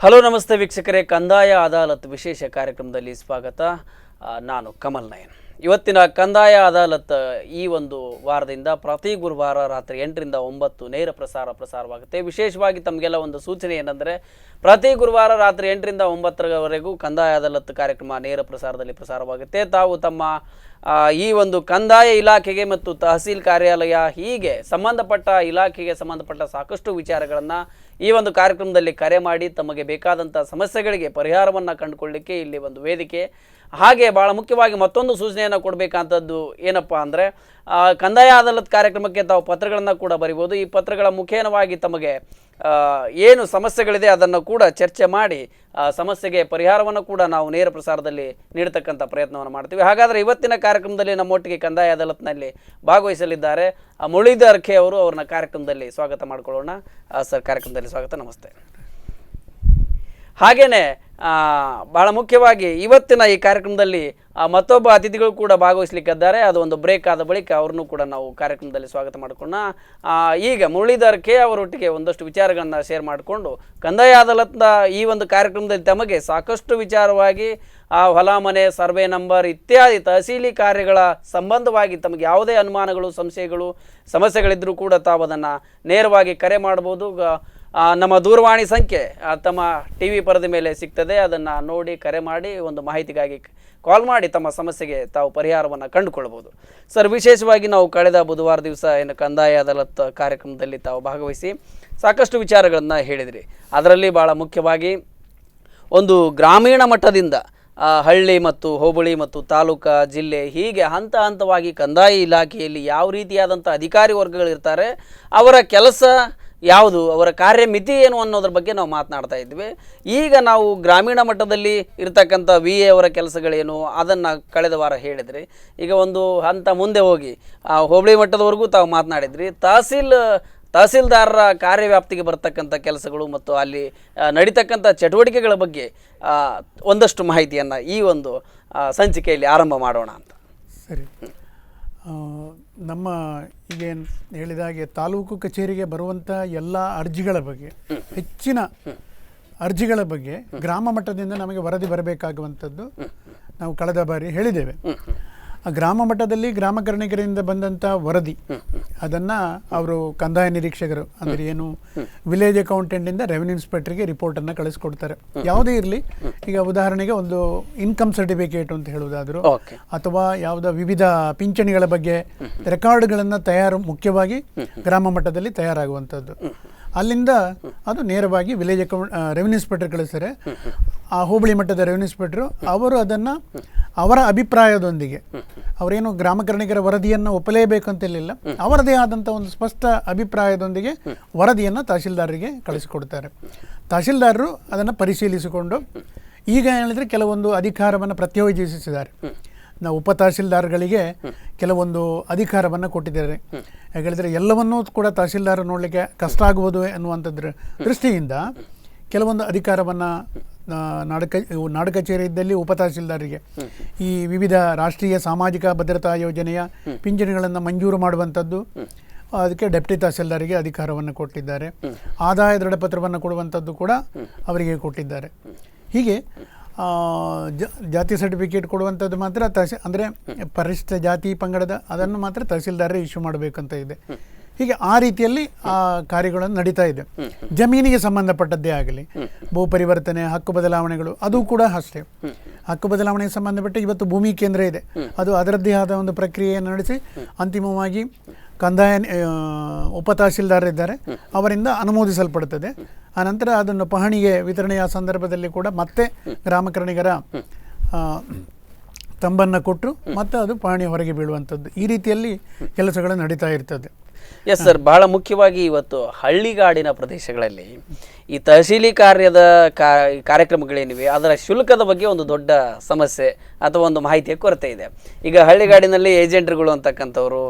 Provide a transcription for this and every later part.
Hello ನಮಸ್ತೆ ವೀಕ್ಷಕರೇ, ಕಂದಾಯ ಅದಾಲತ್ ವಿಶೇಷ ಕಾರ್ಯಕ್ರಮದಲ್ಲಿ ಸ್ವಾಗತ. ನಾನು ಕಮಲ್ ನಯನ್. ಇವತ್ತಿನ ಕಂದಾಯ ಅದಾಲತ್ ಈ ಒಂದು ವಾರದಿಂದ ಪ್ರತಿ ಗುರುವಾರ ರಾತ್ರಿ 8ರಿಂದ 9 ನೇರ ಪ್ರಸಾರವಾಗುತ್ತೆ. ವಿಶೇಷವಾಗಿ ತಮಗೆಲ್ಲ ಒಂದು ಸೂಚನೆ ಏನಂದರೆ, ಪ್ರತಿ ಗುರುವಾರ ರಾತ್ರಿ 8ರಿಂದ 9ರವರೆಗೂ ಕಂದಾಯ ಅದಾಲತ್ ಕಾರ್ಯಕ್ರಮ ನೇರ ಪ್ರಸಾರದಲ್ಲಿ ಪ್ರಸಾರವಾಗುತ್ತೆ. ತಾವು ತಮ್ಮ ಈ ಒಂದು ಕಂದಾಯ ಇಲಾಖೆಗೆ ಮತ್ತು ತಹಸೀಲ್ ಕಾರ್ಯಾಲಯ ಹೀಗೆ ಸಂಬಂಧಪಟ್ಟ ಇಲಾಖೆಗೆ ಸಂಬಂಧಪಟ್ಟ ಸಾಕಷ್ಟು ವಿಚಾರಗಳನ್ನು ಈ ಒಂದು ಕಾರ್ಯಕ್ರಮದಲ್ಲಿ ಕರೆ ಮಾಡಿ ತಮಗೆ ಬೇಕಾದಂಥ ಸಮಸ್ಯೆಗಳಿಗೆ ಪರಿಹಾರವನ್ನು ಕಂಡುಕೊಳ್ಳಲಿಕ್ಕೆ ಇಲ್ಲಿ ಒಂದು ವೇದಿಕೆ. ಹಾಗೆ ಭಾಳ ಮುಖ್ಯವಾಗಿ ಮತ್ತೊಂದು ಸೂಚನೆಯನ್ನು ಕೊಡಬೇಕಂಥದ್ದು ಏನಪ್ಪ ಅಂದರೆ, ಕಂದಾಯ ಅದಾಲತ್ ಕಾರ್ಯಕ್ರಮಕ್ಕೆ ತಾವು ಪತ್ರಗಳನ್ನು ಕೂಡ ಬರಿಬೋದು. ಈ ಪತ್ರಗಳ ಮುಖೇನವಾಗಿ ತಮಗೆ ಏನು ಸಮಸ್ಯೆಗಳಿದೆ ಅದನ್ನು ಕೂಡ ಚರ್ಚೆ ಮಾಡಿ ಸಮಸ್ಯೆಗೆ ಪರಿಹಾರವನ್ನು ಕೂಡ ನಾವು ನೇರ ಪ್ರಸಾರದಲ್ಲಿ ನೀಡತಕ್ಕಂಥ ಪ್ರಯತ್ನವನ್ನು ಮಾಡ್ತೀವಿ. ಹಾಗಾದರೆ ಇವತ್ತಿನ ಕಾರ್ಯಕ್ರಮದಲ್ಲಿ ನಮ್ಮೊಟ್ಟಿಗೆ ಕಂದಾಯ ಅದಾಲತ್ನಲ್ಲಿ ಭಾಗವಹಿಸಲಿದ್ದಾರೆ ಮುರಳೀಧರ್ ಖೆ ಅವರು. ಅವ್ರನ್ನ ಕಾರ್ಯಕ್ರಮದಲ್ಲಿ ಸ್ವಾಗತ ಮಾಡಿಕೊಳ್ಳೋಣ. ಸರ್, ಕಾರ್ಯಕ್ರಮದಲ್ಲಿ ಸ್ವಾಗತ. ನಮಸ್ತೆ. ಹಾಗೆಯೇ ಭಾಳ ಮುಖ್ಯವಾಗಿ ಇವತ್ತಿನ ಈ ಕಾರ್ಯಕ್ರಮದಲ್ಲಿ ಮತ್ತೊಬ್ಬ ಅತಿಥಿಗಳು ಕೂಡ ಭಾಗವಹಿಸಲಿಕ್ಕಿದ್ದಾರೆ. ಅದು ಒಂದು ಬ್ರೇಕ್ ಆದ ಬಳಿಕ ಅವ್ರನ್ನೂ ಕೂಡ ನಾವು ಕಾರ್ಯಕ್ರಮದಲ್ಲಿ ಸ್ವಾಗತ ಮಾಡ್ಕೊಳ್ಳೋಣ. ಈಗ ಮುರಳೀಧರ್ ಖೆ ಅವರೊಟ್ಟಿಗೆ ಒಂದಷ್ಟು ವಿಚಾರಗಳನ್ನು ಶೇರ್ ಮಾಡಿಕೊಂಡು, ಕಂದಾಯ ಅದಾಲತ್ನ ಈ ಒಂದು ಕಾರ್ಯಕ್ರಮದಲ್ಲಿ ತಮಗೆ ಸಾಕಷ್ಟು ವಿಚಾರವಾಗಿ ಹೊಲ ಮನೆ ಸರ್ವೆ ನಂಬರ್ ಇತ್ಯಾದಿ ತಹಸೀಲಿ ಕಾರ್ಯಗಳ ಸಂಬಂಧವಾಗಿ ತಮಗೆ ಯಾವುದೇ ಅನುಮಾನಗಳು, ಸಂಶಯಗಳು, ಸಮಸ್ಯೆಗಳಿದ್ದರೂ ಕೂಡ ತಾವು ಅದನ್ನು ನೇರವಾಗಿ ಕರೆ ಮಾಡ್ಬೋದು. ನಮ್ಮ ದೂರವಾಣಿ ಸಂಖ್ಯೆ ತಮ್ಮ ಟಿ ವಿ ಪರದೆ ಮೇಲೆ ಸಿಗ್ತದೆ. ಅದನ್ನು ನೋಡಿ ಕರೆ ಮಾಡಿ ಒಂದು ಮಾಹಿತಿಗಾಗಿ ಕಾಲ್ ಮಾಡಿ ತಮ್ಮ ಸಮಸ್ಯೆಗೆ ತಾವು ಪರಿಹಾರವನ್ನು ಕಂಡುಕೊಳ್ಬೋದು. ಸರ್, ವಿಶೇಷವಾಗಿ ನಾವು ಕಳೆದ ಬುಧವಾರ ದಿವಸ ಏನು ಕಂದಾಯ ಅದಾಲತ್ ಕಾರ್ಯಕ್ರಮದಲ್ಲಿ ತಾವು ಭಾಗವಹಿಸಿ ಸಾಕಷ್ಟು ವಿಚಾರಗಳನ್ನು ಹೇಳಿದಿರಿ. ಅದರಲ್ಲಿ ಭಾಳ ಮುಖ್ಯವಾಗಿ ಒಂದು ಗ್ರಾಮೀಣ ಮಟ್ಟದಿಂದ ಹಳ್ಳಿ ಮತ್ತು ಹೋಬಳಿ ಮತ್ತು ತಾಲೂಕಾ, ಜಿಲ್ಲೆ ಹೀಗೆ ಹಂತ ಹಂತವಾಗಿ ಕಂದಾಯ ಇಲಾಖೆಯಲ್ಲಿ ಯಾವ ರೀತಿಯಾದಂಥ ಅಧಿಕಾರಿ ವರ್ಗಗಳಿರ್ತಾರೆ, ಅವರ ಕೆಲಸ ಯಾವುದು, ಅವರ ಕಾರ್ಯಮಿತಿ ಏನು ಅನ್ನೋದ್ರ ಬಗ್ಗೆ ನಾವು ಮಾತನಾಡ್ತಾ ಇದ್ವಿ. ಈಗ ನಾವು ಗ್ರಾಮೀಣ ಮಟ್ಟದಲ್ಲಿ ಇರ್ತಕ್ಕಂಥ VA ಅವರ ಕೆಲಸಗಳೇನು ಅದನ್ನು ಕಳೆದ ವಾರ ಹೇಳಿದ್ರಿ. ಈಗ ಒಂದು ಹಂತ ಮುಂದೆ ಹೋಗಿ ಹೋಬಳಿ ಮಟ್ಟದವರೆಗೂ ತಾವು ಮಾತನಾಡಿದ್ರಿ. ತಹಸೀಲ್ದಾರರ ಕಾರ್ಯವ್ಯಾಪ್ತಿಗೆ ಬರ್ತಕ್ಕಂಥ ಕೆಲಸಗಳು ಮತ್ತು ಅಲ್ಲಿ ನಡೀತಕ್ಕಂಥ ಚಟುವಟಿಕೆಗಳ ಬಗ್ಗೆ ಒಂದಷ್ಟು ಮಾಹಿತಿಯನ್ನು ಈ ಒಂದು ಸಂಚಿಕೆಯಲ್ಲಿ ಆರಂಭ ಮಾಡೋಣ ಅಂತ. ಸರಿ. ನಮ್ಮ ಈಗೇನು ಹೇಳಿದ ಹಾಗೆ ತಾಲೂಕು ಕಚೇರಿಗೆ ಬರುವಂಥ ಎಲ್ಲ ಅರ್ಜಿಗಳ ಬಗ್ಗೆ, ಹೆಚ್ಚಿನ ಅರ್ಜಿಗಳ ಬಗ್ಗೆ ಗ್ರಾಮ ಮಟ್ಟದಿಂದ ನಮಗೆ ವರದಿ ಬರಬೇಕಾಗುವಂಥದ್ದು ನಾವು ಕಳೆದ ಬಾರಿ ಹೇಳಿದ್ದೇವೆ. ಆ ಗ್ರಾಮ ಮಟ್ಟದಲ್ಲಿ ಗ್ರಾಮಕರ್ಣಿಕರಿಂದ ಬಂದಂಥ ವರದಿ ಅದನ್ನು ಅವರು ಕಂದಾಯ ನಿರೀಕ್ಷಕರು ಅಂದರೆ ಏನು ವಿಲೇಜ್ ಅಕೌಂಟೆಂಟಿಂದ ರೆವಿನ್ಯೂ ಇನ್ಸ್ಪೆಕ್ಟರ್ಗೆ ರಿಪೋರ್ಟನ್ನು ಕಳಿಸ್ಕೊಡ್ತಾರೆ. ಯಾವುದೇ ಇರಲಿ, ಈಗ ಉದಾಹರಣೆಗೆ ಒಂದು ಇನ್ಕಮ್ ಸರ್ಟಿಫಿಕೇಟ್ ಅಂತ ಹೇಳುವುದಾದರೂ ಅಥವಾ ಯಾವುದೋ ವಿವಿಧ ಪಿಂಚಣಿಗಳ ಬಗ್ಗೆ ರೆಕಾರ್ಡ್ಗಳನ್ನು ಮುಖ್ಯವಾಗಿ ಗ್ರಾಮ ಮಟ್ಟದಲ್ಲಿ ತಯಾರಾಗುವಂಥದ್ದು. ಅಲ್ಲಿಂದ ಅದು ನೇರವಾಗಿ ವಿಲೇಜ್ ರೆವಿನ್ಯೂ ಇನ್ಸ್ಪೆಕ್ಟರ್ ಕಳಿಸ್ತಾರೆ. ಆ ಹೋಬಳಿ ಮಟ್ಟದ ರೆವಿನ್ಯೂ ಇನ್ಸ್ಪೆಕ್ಟರು ಅವರು ಅದನ್ನು ಅವರ ಅಭಿಪ್ರಾಯದೊಂದಿಗೆ, ಅವರೇನು ಗ್ರಾಮಕರ್ಣಿಕರ ವರದಿಯನ್ನು ಒಪ್ಪಲೇಬೇಕಂತಿರಲಿಲ್ಲ, ಅವರದೇ ಆದಂಥ ಒಂದು ಸ್ಪಷ್ಟ ಅಭಿಪ್ರಾಯದೊಂದಿಗೆ ವರದಿಯನ್ನು ತಹಸೀಲ್ದಾರರಿಗೆ ಕಳಿಸಿಕೊಡ್ತಾರೆ. ತಹಸೀಲ್ದಾರರು ಅದನ್ನು ಪರಿಶೀಲಿಸಿಕೊಂಡು ಈಗ ಹೇಳಿದರೆ ಕೆಲವೊಂದು ಅಧಿಕಾರವನ್ನು ಪ್ರತ್ಯೋಜಿಸಿದ್ದಾರೆ. ನಾವು ಉಪ ತಹಸೀಲ್ದಾರ್ಗಳಿಗೆ ಕೆಲವೊಂದು ಅಧಿಕಾರವನ್ನು ಕೊಟ್ಟಿದ್ದಾರೆ. ಯಾಕೆ ಹೇಳಿದರೆ ಎಲ್ಲವನ್ನೂ ಕೂಡ ತಹಸೀಲ್ದಾರ್ ನೋಡಲಿಕ್ಕೆ ಕಷ್ಟ ಆಗುವುದು ಎನ್ನುವಂಥದ್ರ ದೃಷ್ಟಿಯಿಂದ ಕೆಲವೊಂದು ಅಧಿಕಾರವನ್ನು ನಾಡು ಕಚೇರಿ ಇದ್ದಲ್ಲಿ ಉಪ ತಹಸೀಲ್ದಾರರಿಗೆ ಈ ವಿವಿಧ ರಾಷ್ಟ್ರೀಯ ಸಾಮಾಜಿಕ ಭದ್ರತಾ ಯೋಜನೆಯ ಪಿಂಚಣಿಗಳನ್ನು ಮಂಜೂರು ಮಾಡುವಂಥದ್ದು, ಅದಕ್ಕೆ ಡೆಪ್ಟಿ ತಹಸೀಲ್ದಾರಿಗೆ ಅಧಿಕಾರವನ್ನು ಕೊಟ್ಟಿದ್ದಾರೆ. ಆದಾಯ ದೃಢಪತ್ರವನ್ನು ಕೊಡುವಂಥದ್ದು ಕೂಡ ಅವರಿಗೆ ಕೊಟ್ಟಿದ್ದಾರೆ. ಹೀಗೆ ಜಾತಿ ಸರ್ಟಿಫಿಕೇಟ್ ಕೊಡುವಂಥದ್ದು ಮಾತ್ರ ಅಂದರೆ ಪರಿಶಿಷ್ಟ ಜಾತಿ ಪಂಗಡದ ಅದನ್ನು ಮಾತ್ರ ತಹಸೀಲ್ದಾರರೇ ಇಶ್ಯೂ ಮಾಡಬೇಕಂತ ಇದೆ. ಹೀಗೆ ಆ ರೀತಿಯಲ್ಲಿ ಆ ಕಾರ್ಯಗಳನ್ನು ನಡೀತಾ ಇದೆ. ಜಮೀನಿಗೆ ಸಂಬಂಧಪಟ್ಟದ್ದೇ ಆಗಲಿ, ಭೂ ಪರಿವರ್ತನೆ, ಹಕ್ಕು ಬದಲಾವಣೆಗಳು, ಅದು ಕೂಡ ಅಷ್ಟೇ. ಹಕ್ಕು ಬದಲಾವಣೆಗೆ ಸಂಬಂಧಪಟ್ಟ ಇವತ್ತು ಭೂಮಿ ಕೇಂದ್ರ ಇದೆ, ಅದು ಅದರದ್ದೇ ಆದ ಒಂದು ಪ್ರಕ್ರಿಯೆಯನ್ನು ನಡೆಸಿ ಅಂತಿಮವಾಗಿ ಕಂದಾಯ ಉಪ ತಹಸೀಲ್ದಾರರಿದ್ದಾರೆ, ಅವರಿಂದ ಅನುಮೋದಿಸಲ್ಪಡುತ್ತದೆ. ಆನಂತರ ಅದನ್ನು ಪಹಣಿಗೆ ವಿತರಣೆಯ ಸಂದರ್ಭದಲ್ಲಿ ಕೂಡ ಮತ್ತೆ ಗ್ರಾಮಕರ್ಣಿಗರ ತಂಬನ್ನು ಕೊಟ್ಟರು ಮತ್ತು ಅದು ಪಹಣಿ ಹೊರಗೆ ಬೀಳುವಂಥದ್ದು. ಈ ರೀತಿಯಲ್ಲಿ ಕೆಲಸಗಳು ನಡೀತಾ ಇರ್ತದೆ. ಎಸ್ ಸರ್, ಬಹಳ ಮುಖ್ಯವಾಗಿ ಇವತ್ತು ಹಳ್ಳಿಗಾಡಿನ ಪ್ರದೇಶಗಳಲ್ಲಿ ಈ ತಹಸೀಲಿ ಕಾರ್ಯಕ್ರಮಗಳೇನಿವೆ ಅದರ ಶುಲ್ಕದ ಬಗ್ಗೆ ಒಂದು ದೊಡ್ಡ ಸಮಸ್ಯೆ ಅಥವಾ ಒಂದು ಮಾಹಿತಿಯ ಕೊರತೆ ಇದೆ. ಈಗ ಹಳ್ಳಿಗಾಡಿನಲ್ಲಿ ಏಜೆಂಟ್ರುಗಳು ಅಂತಕ್ಕಂಥವ್ರು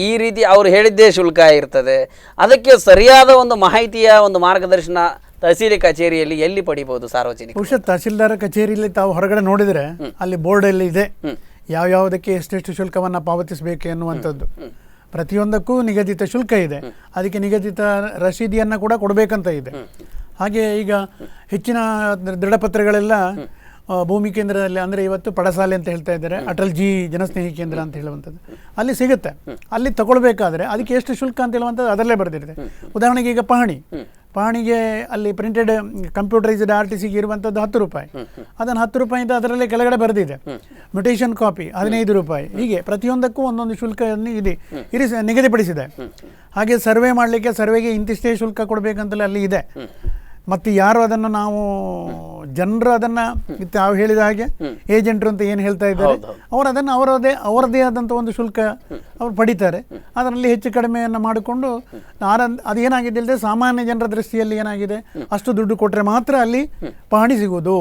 ಈ ರೀತಿ ಅವ್ರು ಹೇಳಿದ್ದೇ ಶುಲ್ಕ ಇರ್ತದೆ. ಅದಕ್ಕೆ ಸರಿಯಾದ ಒಂದು ಮಾಹಿತಿಯ ಒಂದು ಮಾರ್ಗದರ್ಶನ ತಹಸೀಲಿ ಕಚೇರಿಯಲ್ಲಿ ಎಲ್ಲಿ ಪಡಿಬಹುದು ಸಾರ್ವಜನಿಕ? ಬಹುಶಃ ತಹಸೀಲ್ದಾರ ಕಚೇರಿಯಲ್ಲಿ ತಾವು ಹೊರಗಡೆ ನೋಡಿದರೆ ಅಲ್ಲಿ ಬೋರ್ಡಲ್ಲಿ ಇದೆ ಯಾವ್ಯಾವುದಕ್ಕೆ ಎಷ್ಟೆಷ್ಟು ಶುಲ್ಕವನ್ನು ಪಾವತಿಸಬೇಕು ಎನ್ನುವಂಥದ್ದು. ಪ್ರತಿಯೊಂದಕ್ಕೂ ನಿಗದಿತ ಶುಲ್ಕ ಇದೆ, ಅದಕ್ಕೆ ನಿಗದಿತ ರಸೀದಿಯನ್ನು ಕೂಡ ಕೊಡಬೇಕಂತ ಇದೆ. ಹಾಗೆ ಈಗ ಹೆಚ್ಚಿನ ದೃಢಪತ್ರಗಳೆಲ್ಲ ಭೂಮಿ ಕೇಂದ್ರದಲ್ಲಿ, ಅಂದರೆ ಇವತ್ತು ಪಡಸಾಲೆ ಅಂತ ಹೇಳ್ತಾ ಇದ್ದಾರೆ, ಅಟಲ್ ಜಿ ಜನಸ್ನೇಹಿ ಕೇಂದ್ರ ಅಂತ ಹೇಳುವಂಥದ್ದು ಅಲ್ಲಿ ಸಿಗುತ್ತೆ. ಅಲ್ಲಿ ತಗೊಳ್ಬೇಕಾದ್ರೆ ಅದಕ್ಕೆ ಎಷ್ಟು ಶುಲ್ಕ ಅಂತ ಹೇಳುವಂಥದ್ದು ಅದರಲ್ಲೇ ಬರೆದಿರುತ್ತೆ. ಉದಾಹರಣೆಗೆ ಈಗ ಪಹಣಿಗೆ ಅಲ್ಲಿ ಪ್ರಿಂಟೆಡ್ ಕಂಪ್ಯೂಟರೈಸ್ಡ್ RTCಗೆ ಇರುವಂಥದ್ದು 10 ರೂಪಾಯಿ. ಅದನ್ನು 10 ರೂಪಾಯಿಂದ ಅದರಲ್ಲೇ ಕೆಳಗಡೆ ಬರೆದಿದೆ. ಮ್ಯೂಟೇಷನ್ ಕಾಪಿ 15 ರೂಪಾಯಿ. ಹೀಗೆ ಪ್ರತಿಯೊಂದಕ್ಕೂ ಒಂದೊಂದು ಶುಲ್ಕವನ್ನು ನಿಗದಿಪಡಿಸಿದೆ. ಹಾಗೆ ಸರ್ವೆ ಮಾಡಲಿಕ್ಕೆ ಸರ್ವೆಗೆ ಇಂತಿಷ್ಟೇ ಶುಲ್ಕ ಕೊಡಬೇಕಂತಲೇ ಅಲ್ಲಿ ಇದೆ. ಮತ್ತು ಯಾರು ಅದನ್ನು ಜನರು ಅದನ್ನು ತಾವು ಹೇಳಿದ ಹಾಗೆ ಏಜೆಂಟ್ರು ಅಂತ ಏನು ಹೇಳ್ತಾ ಇದ್ದಾರೆ, ಅವರು ಅದನ್ನು ಅವರದೇ ಆದಂಥ ಒಂದು ಶುಲ್ಕ ಅವರು ಪಡಿತಾರೆ. ಅದರಲ್ಲಿ ಹೆಚ್ಚು ಕಡಿಮೆಯನ್ನು ಮಾಡಿಕೊಂಡು ಅದೇನಾಗಿದೆ ಇಲ್ಲದೆ ಸಾಮಾನ್ಯ ಜನರ ದೃಷ್ಟಿಯಲ್ಲಿ ಏನಾಗಿದೆ, ಅಷ್ಟು ದುಡ್ಡು ಕೊಟ್ಟರೆ ಮಾತ್ರ ಅಲ್ಲಿ ಪಹಣಿ ಸಿಗುವುದು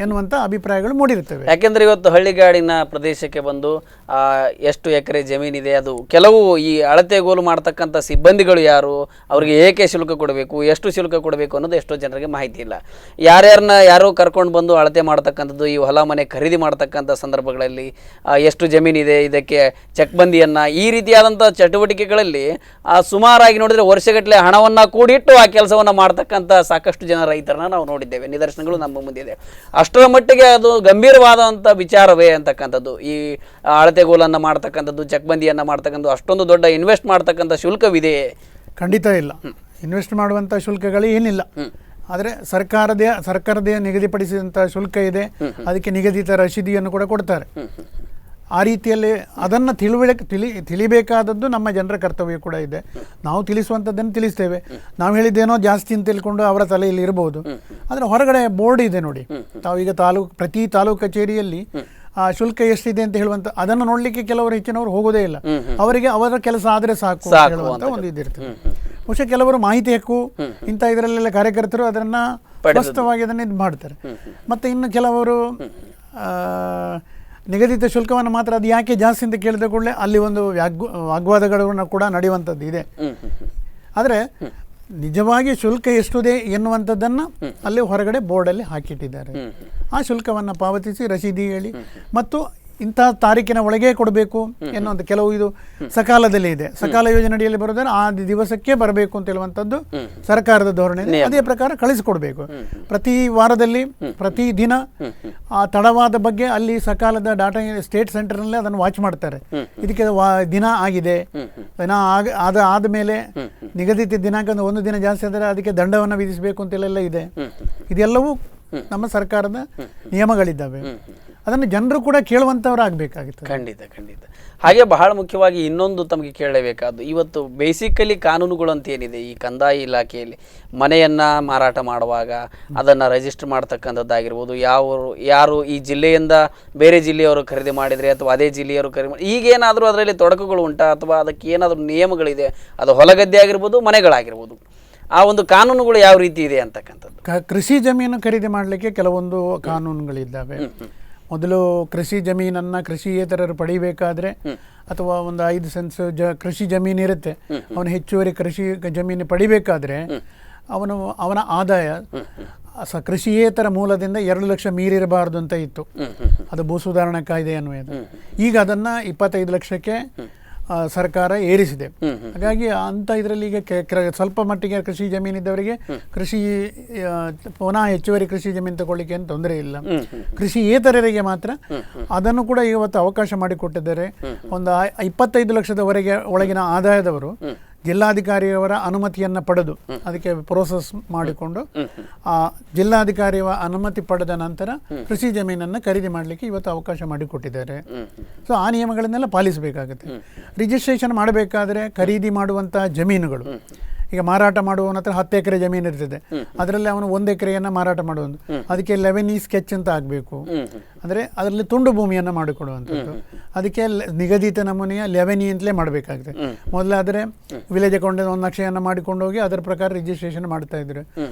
ಎನ್ನುವಂಥ ಅಭಿಪ್ರಾಯಗಳು ಮೂಡಿರುತ್ತವೆ. ಯಾಕೆಂದ್ರೆ ಇವತ್ತು ಹಳ್ಳಿಗಾಡಿನ ಪ್ರದೇಶಕ್ಕೆ ಬಂದು ಎಷ್ಟು ಎಕರೆ ಜಮೀನಿದೆ, ಅದು ಕೆಲವು ಈ ಅಳತೆಗೋಲು ಮಾಡ್ತಕ್ಕಂಥ ಸಿಬ್ಬಂದಿಗಳು ಯಾರು, ಅವರಿಗೆ ಏಕೆ ಶುಲ್ಕ ಕೊಡಬೇಕು, ಎಷ್ಟು ಶುಲ್ಕ ಕೊಡಬೇಕು ಅನ್ನೋದು ಎಷ್ಟೋ ಜನರಿಗೆ ಮಾಹಿತಿ ಇಲ್ಲ. ಯಾರೋ ಕರ್ಕೊಂಡು ಬಂದು ಅಳತೆ ಮಾಡ್ತಕ್ಕಂಥದ್ದು, ಈ ಹೊಲ ಮನೆ ಖರೀದಿ ಮಾಡ್ತಕ್ಕಂಥ ಸಂದರ್ಭಗಳಲ್ಲಿ ಎಷ್ಟು ಜಮೀನಿದೆ, ಇದಕ್ಕೆ ಚೆಕ್ಬಂದಿಯನ್ನು, ಈ ರೀತಿಯಾದಂಥ ಚಟುವಟಿಕೆಗಳಲ್ಲಿ ಸುಮಾರಾಗಿ ನೋಡಿದರೆ ವರ್ಷಗಟ್ಟಲೆ ಹಣವನ್ನು ಕೂಡಿಟ್ಟು ಆ ಕೆಲಸವನ್ನು ಮಾಡ್ತಕ್ಕಂಥ ಸಾಕಷ್ಟು ಜನ ರೈತರನ್ನ ನಾವು ನೋಡಿದ್ದೇವೆ. ನಿದರ್ಶನಗಳು ನಮ್ಮ ಮುಂದಿದೆ. ಅಷ್ಟರ ಮಟ್ಟಿಗೆ ಅದು ಗಂಭೀರವಾದಂಥ ವಿಚಾರವೇ ಅಂತಕ್ಕಂಥದ್ದು. ಈ ಅಳತೆಗೋಲನ್ನು ಮಾಡ್ತಕ್ಕಂಥದ್ದು, ಚೆಕ್ಬಂದಿಯನ್ನು ಮಾಡ್ತಕ್ಕಂಥದ್ದು, ಅಷ್ಟೊಂದು ದೊಡ್ಡ ಇನ್ವೆಸ್ಟ್ ಮಾಡ್ತಕ್ಕಂಥ ಶುಲ್ಕವಿದೆಯೇ? ಖಂಡಿತ ಇಲ್ಲ. ಇನ್ವೆಸ್ಟ್ ಮಾಡುವಂಥ ಶುಲ್ಕಗಳು ಏನಿಲ್ಲ. ಆದರೆ ಸರ್ಕಾರದೇ ನಿಗದಿಪಡಿಸಿದಂಥ ಶುಲ್ಕ ಇದೆ. ಅದಕ್ಕೆ ನಿಗದಿತ ರಸೀದಿಯನ್ನು ಕೂಡ ಕೊಡ್ತಾರೆ. ಆ ರೀತಿಯಲ್ಲಿ ಅದನ್ನು ತಿಳಿಬೇಕಾದದ್ದು ನಮ್ಮ ಜನರ ಕರ್ತವ್ಯ ಕೂಡ ಇದೆ. ನಾವು ತಿಳಿಸುವಂಥದ್ದನ್ನು ತಿಳಿಸ್ತೇವೆ. ನಾವು ಹೇಳಿದ್ದೇನೋ ಜಾಸ್ತಿ ಅಂತ ತಿಳ್ಕೊಂಡು ಅವರ ತಲೆಯಲ್ಲಿ ಇರಬಹುದು. ಆದರೆ ಹೊರಗಡೆ ಬೋರ್ಡ್ ಇದೆ ನೋಡಿ. ತಾವೀಗ ಪ್ರತಿ ತಾಲೂಕು ಕಚೇರಿಯಲ್ಲಿ ಆ ಶುಲ್ಕ ಎಷ್ಟಿದೆ ಅಂತ ಹೇಳುವಂಥ ಅದನ್ನು ನೋಡಲಿಕ್ಕೆ ಕೆಲವರು ಹೆಚ್ಚಿನವರು ಹೋಗೋದೇ ಇಲ್ಲ. ಅವರಿಗೆ ಅವರ ಕೆಲಸ ಆದರೆ ಸಾಕು ಹೇಳುವಂಥ ಒಂದು ಇದಿರ್ತದೆ. ಬಹುಶಃ ಕೆಲವರು ಮಾಹಿತಿ ಹಕ್ಕು ಇಂಥ ಇದರಲ್ಲೆಲ್ಲ ಕಾರ್ಯಕರ್ತರು ಅದನ್ನು ಸ್ಪಷ್ಟವಾಗಿ ಅದನ್ನು ಇದು ಮಾಡ್ತಾರೆ. ಮತ್ತು ಇನ್ನು ಕೆಲವರು ನಿಗದಿತ ಶುಲ್ಕವನ್ನು ಮಾತ್ರ ಅದು ಯಾಕೆ ಜಾಸ್ತಿ ಅಂತ ಕೇಳಿದ ಕೂಡಲೇ ಅಲ್ಲಿ ಒಂದು ವಾಗ್ವಾದಗಳನ್ನು ಕೂಡ ನಡೆಯುವಂಥದ್ದು ಇದೆ. ಆದರೆ ನಿಜವಾಗಿ ಶುಲ್ಕ ಎಷ್ಟಿದೆ ಎನ್ನುವಂಥದ್ದನ್ನು ಅಲ್ಲಿ ಹೊರಗಡೆ ಬೋರ್ಡಲ್ಲಿ ಹಾಕಿಟ್ಟಿದ್ದಾರೆ. ಆ ಶುಲ್ಕವನ್ನು ಪಾವತಿಸಿ ರಸೀದಿ ಹೇಳಿ ಮತ್ತು ಇಂಥ ತಾರೀಕಿನ ಒಳಗೆ ಕೊಡಬೇಕು ಎನ್ನುವಂಥ ಕೆಲವು ಇದು ಸಕಾಲದಲ್ಲಿ ಇದೆ. ಸಕಾಲ ಯೋಜನೆ ಅಡಿಯಲ್ಲಿ ಬರೋದ್ರೆ ಆ ದಿವಸಕ್ಕೆ ಬರಬೇಕು ಅಂತ ಹೇಳುವಂಥದ್ದು ಸರ್ಕಾರದ ಧೋರಣೆ. ಅದೇ ಪ್ರಕಾರ ಕಳಿಸಿಕೊಡ್ಬೇಕು. ಪ್ರತಿ ವಾರದಲ್ಲಿ ಪ್ರತಿ ದಿನ ಆ ತಡವಾದ ಬಗ್ಗೆ ಅಲ್ಲಿ ಸಕಾಲದ ಡಾಟಾ ಸ್ಟೇಟ್ ಸೆಂಟರ್ನಲ್ಲೇ ಅದನ್ನು ವಾಚ್ ಮಾಡ್ತಾರೆ. ಇದಕ್ಕೆ ದಿನ ಆಗಿದೆ, ಆದಮೇಲೆ ನಿಗದಿತ ದಿನಾಂಕ ಒಂದು ದಿನ ಜಾಸ್ತಿ ಆದರೆ ಅದಕ್ಕೆ ದಂಡವನ್ನು ವಿಧಿಸಬೇಕು ಅಂತೆಲ್ಲ ಇದೆ. ಇದೆಲ್ಲವೂ ನಮ್ಮ ಸರ್ಕಾರದ ನಿಯಮಗಳಿದ್ದಾವೆ. ಅದನ್ನು ಜನರು ಕೂಡ ಕೇಳುವಂಥವ್ರಾಗಬೇಕಾಗಿತ್ತು. ಖಂಡಿತ. ಹಾಗೆ ಬಹಳ ಮುಖ್ಯವಾಗಿ ಇನ್ನೊಂದು ತಮಗೆ ಕೇಳಲೇಬೇಕಾದ್ದು, ಇವತ್ತು ಬೇಸಿಕಲಿ ಕಾನೂನುಗಳು ಅಂತ ಏನಿದೆ ಈ ಕಂದಾಯ ಇಲಾಖೆಯಲ್ಲಿ, ಮನೆಯನ್ನು ಮಾರಾಟ ಮಾಡುವಾಗ ಅದನ್ನು ರಿಜಿಸ್ಟರ್ ಮಾಡ್ತಕ್ಕಂಥದ್ದಾಗಿರ್ಬೋದು, ಯಾರು ಈ ಜಿಲ್ಲೆಯಿಂದ ಬೇರೆ ಜಿಲ್ಲೆಯವರು ಖರೀದಿ ಮಾಡಿದರೆ ಅಥವಾ ಅದೇ ಜಿಲ್ಲೆಯವರು ಖರೀದಿ ಮಾಡಿ, ಈಗೇನಾದರೂ ಅದರಲ್ಲಿ ತೊಡಕುಗಳು ಉಂಟಾ ಅಥವಾ ಅದಕ್ಕೆ ಏನಾದರೂ ನಿಯಮಗಳಿದೆ, ಅದು ಹೊಲಗದ್ದೆ ಆಗಿರ್ಬೋದು, ಮನೆಗಳಾಗಿರ್ಬೋದು, ಆ ಒಂದು ಕಾನೂನುಗಳು ಯಾವ ರೀತಿ ಇದೆ ಅಂತಕ್ಕಂಥದ್ದು? ಕೃಷಿ ಜಮೀನು ಖರೀದಿ ಮಾಡಲಿಕ್ಕೆ ಕೆಲವೊಂದು ಕಾನೂನುಗಳಿದ್ದಾವೆ. ಮೊದಲು ಕೃಷಿ ಜಮೀನನ್ನು ಕೃಷಿಯೇತರರು ಪಡಿಬೇಕಾದ್ರೆ ಅಥವಾ ಒಂದು 5 ಸೆನ್ಸ್ ಕೃಷಿ ಜಮೀನು ಇರುತ್ತೆ, ಅವನು ಹೆಚ್ಚುವರಿ ಕೃಷಿ ಜಮೀನು ಪಡಿಬೇಕಾದ್ರೆ ಅವನ ಆದಾಯ ಕೃಷಿಯೇತರ ಮೂಲದಿಂದ 2 ಲಕ್ಷ ಮೀರಿರಬಾರ್ದು ಅಂತ ಇತ್ತು. ಅದು ಭೂ ಸುಧಾರಣಾ ಕಾಯ್ದೆ ಅನ್ನುವುದು. ಈಗ ಅದನ್ನು 25 ಲಕ್ಷಕ್ಕೆ ಸರ್ಕಾರ ಏರಿಸಿದೆ. ಹಾಗಾಗಿ ಅಂಥ ಇದರಲ್ಲಿ ಈಗ ಸ್ವಲ್ಪ ಮಟ್ಟಿಗೆ ಕೃಷಿ ಜಮೀನಿದ್ದವರಿಗೆ ಪುನಃ ಹೆಚ್ಚುವರಿ ಕೃಷಿ ಜಮೀನು ತಗೊಳ್ಳಿಕ್ಕೆ ಏನು ತೊಂದರೆ ಇಲ್ಲ. ಕೃಷಿಯೇತರರಿಗೆ ಮಾತ್ರ ಅದನ್ನು ಕೂಡ ಇವತ್ತು ಅವಕಾಶ ಮಾಡಿಕೊಟ್ಟಿದ್ದಾರೆ. ಒಂದು 25 ಲಕ್ಷದವರೆಗೆ ಒಳಗಿನ ಆದಾಯದವರು ಜಿಲ್ಲಾಧಿಕಾರಿಯವರ ಅನುಮತಿಯನ್ನು ಪಡೆದು ಅದಕ್ಕೆ ಪ್ರೋಸೆಸ್ ಮಾಡಿಕೊಂಡು ಆ ಜಿಲ್ಲಾಧಿಕಾರಿಯ ಅನುಮತಿ ಪಡೆದ ನಂತರ ಕೃಷಿ ಜಮೀನನ್ನು ಖರೀದಿ ಮಾಡಲಿಕ್ಕೆ ಇವತ್ತು ಅವಕಾಶ ಮಾಡಿಕೊಟ್ಟಿದ್ದಾರೆ. ಸೊ ಆ ನಿಯಮಗಳನ್ನೆಲ್ಲ ಪಾಲಿಸಬೇಕಾಗುತ್ತೆ. ರಿಜಿಸ್ಟ್ರೇಷನ್ ಮಾಡಬೇಕಾದ್ರೆ ಖರೀದಿ ಮಾಡುವಂಥ ಜಮೀನುಗಳು, ಈಗ ಮಾರಾಟ ಮಾಡುವವನ ಹತ್ರ 10 ಎಕರೆ ಜಮೀನು ಇರ್ತದೆ, ಅದರಲ್ಲಿ ಅವನು 1 ಎಕರೆಯನ್ನು ಮಾರಾಟ ಮಾಡುವುದು, ಅದಕ್ಕೆ 11E ಸ್ಕೆಚ್ ಅಂತ ಆಗಬೇಕು. ಅಂದರೆ ಅದರಲ್ಲಿ ತುಂಡು ಭೂಮಿಯನ್ನು ಮಾಡಿಕೊಡುವಂಥದ್ದು. ಅದಕ್ಕೆ ನಿಗದಿತ ನಮೂನೆಯ 11E ಅಂತಲೇ ಮಾಡಬೇಕಾಗುತ್ತೆ. ಮೊದಲಾದರೆ ವಿಲೇಜ್ ಅಕೌಂಟ್ ಒಂದು ನಕ್ಷೆಯನ್ನು ಮಾಡಿಕೊಂಡು ಹೋಗಿ ಅದರ ಪ್ರಕಾರ ರಿಜಿಸ್ಟ್ರೇಷನ್ ಮಾಡ್ತಾ ಇದ್ರು.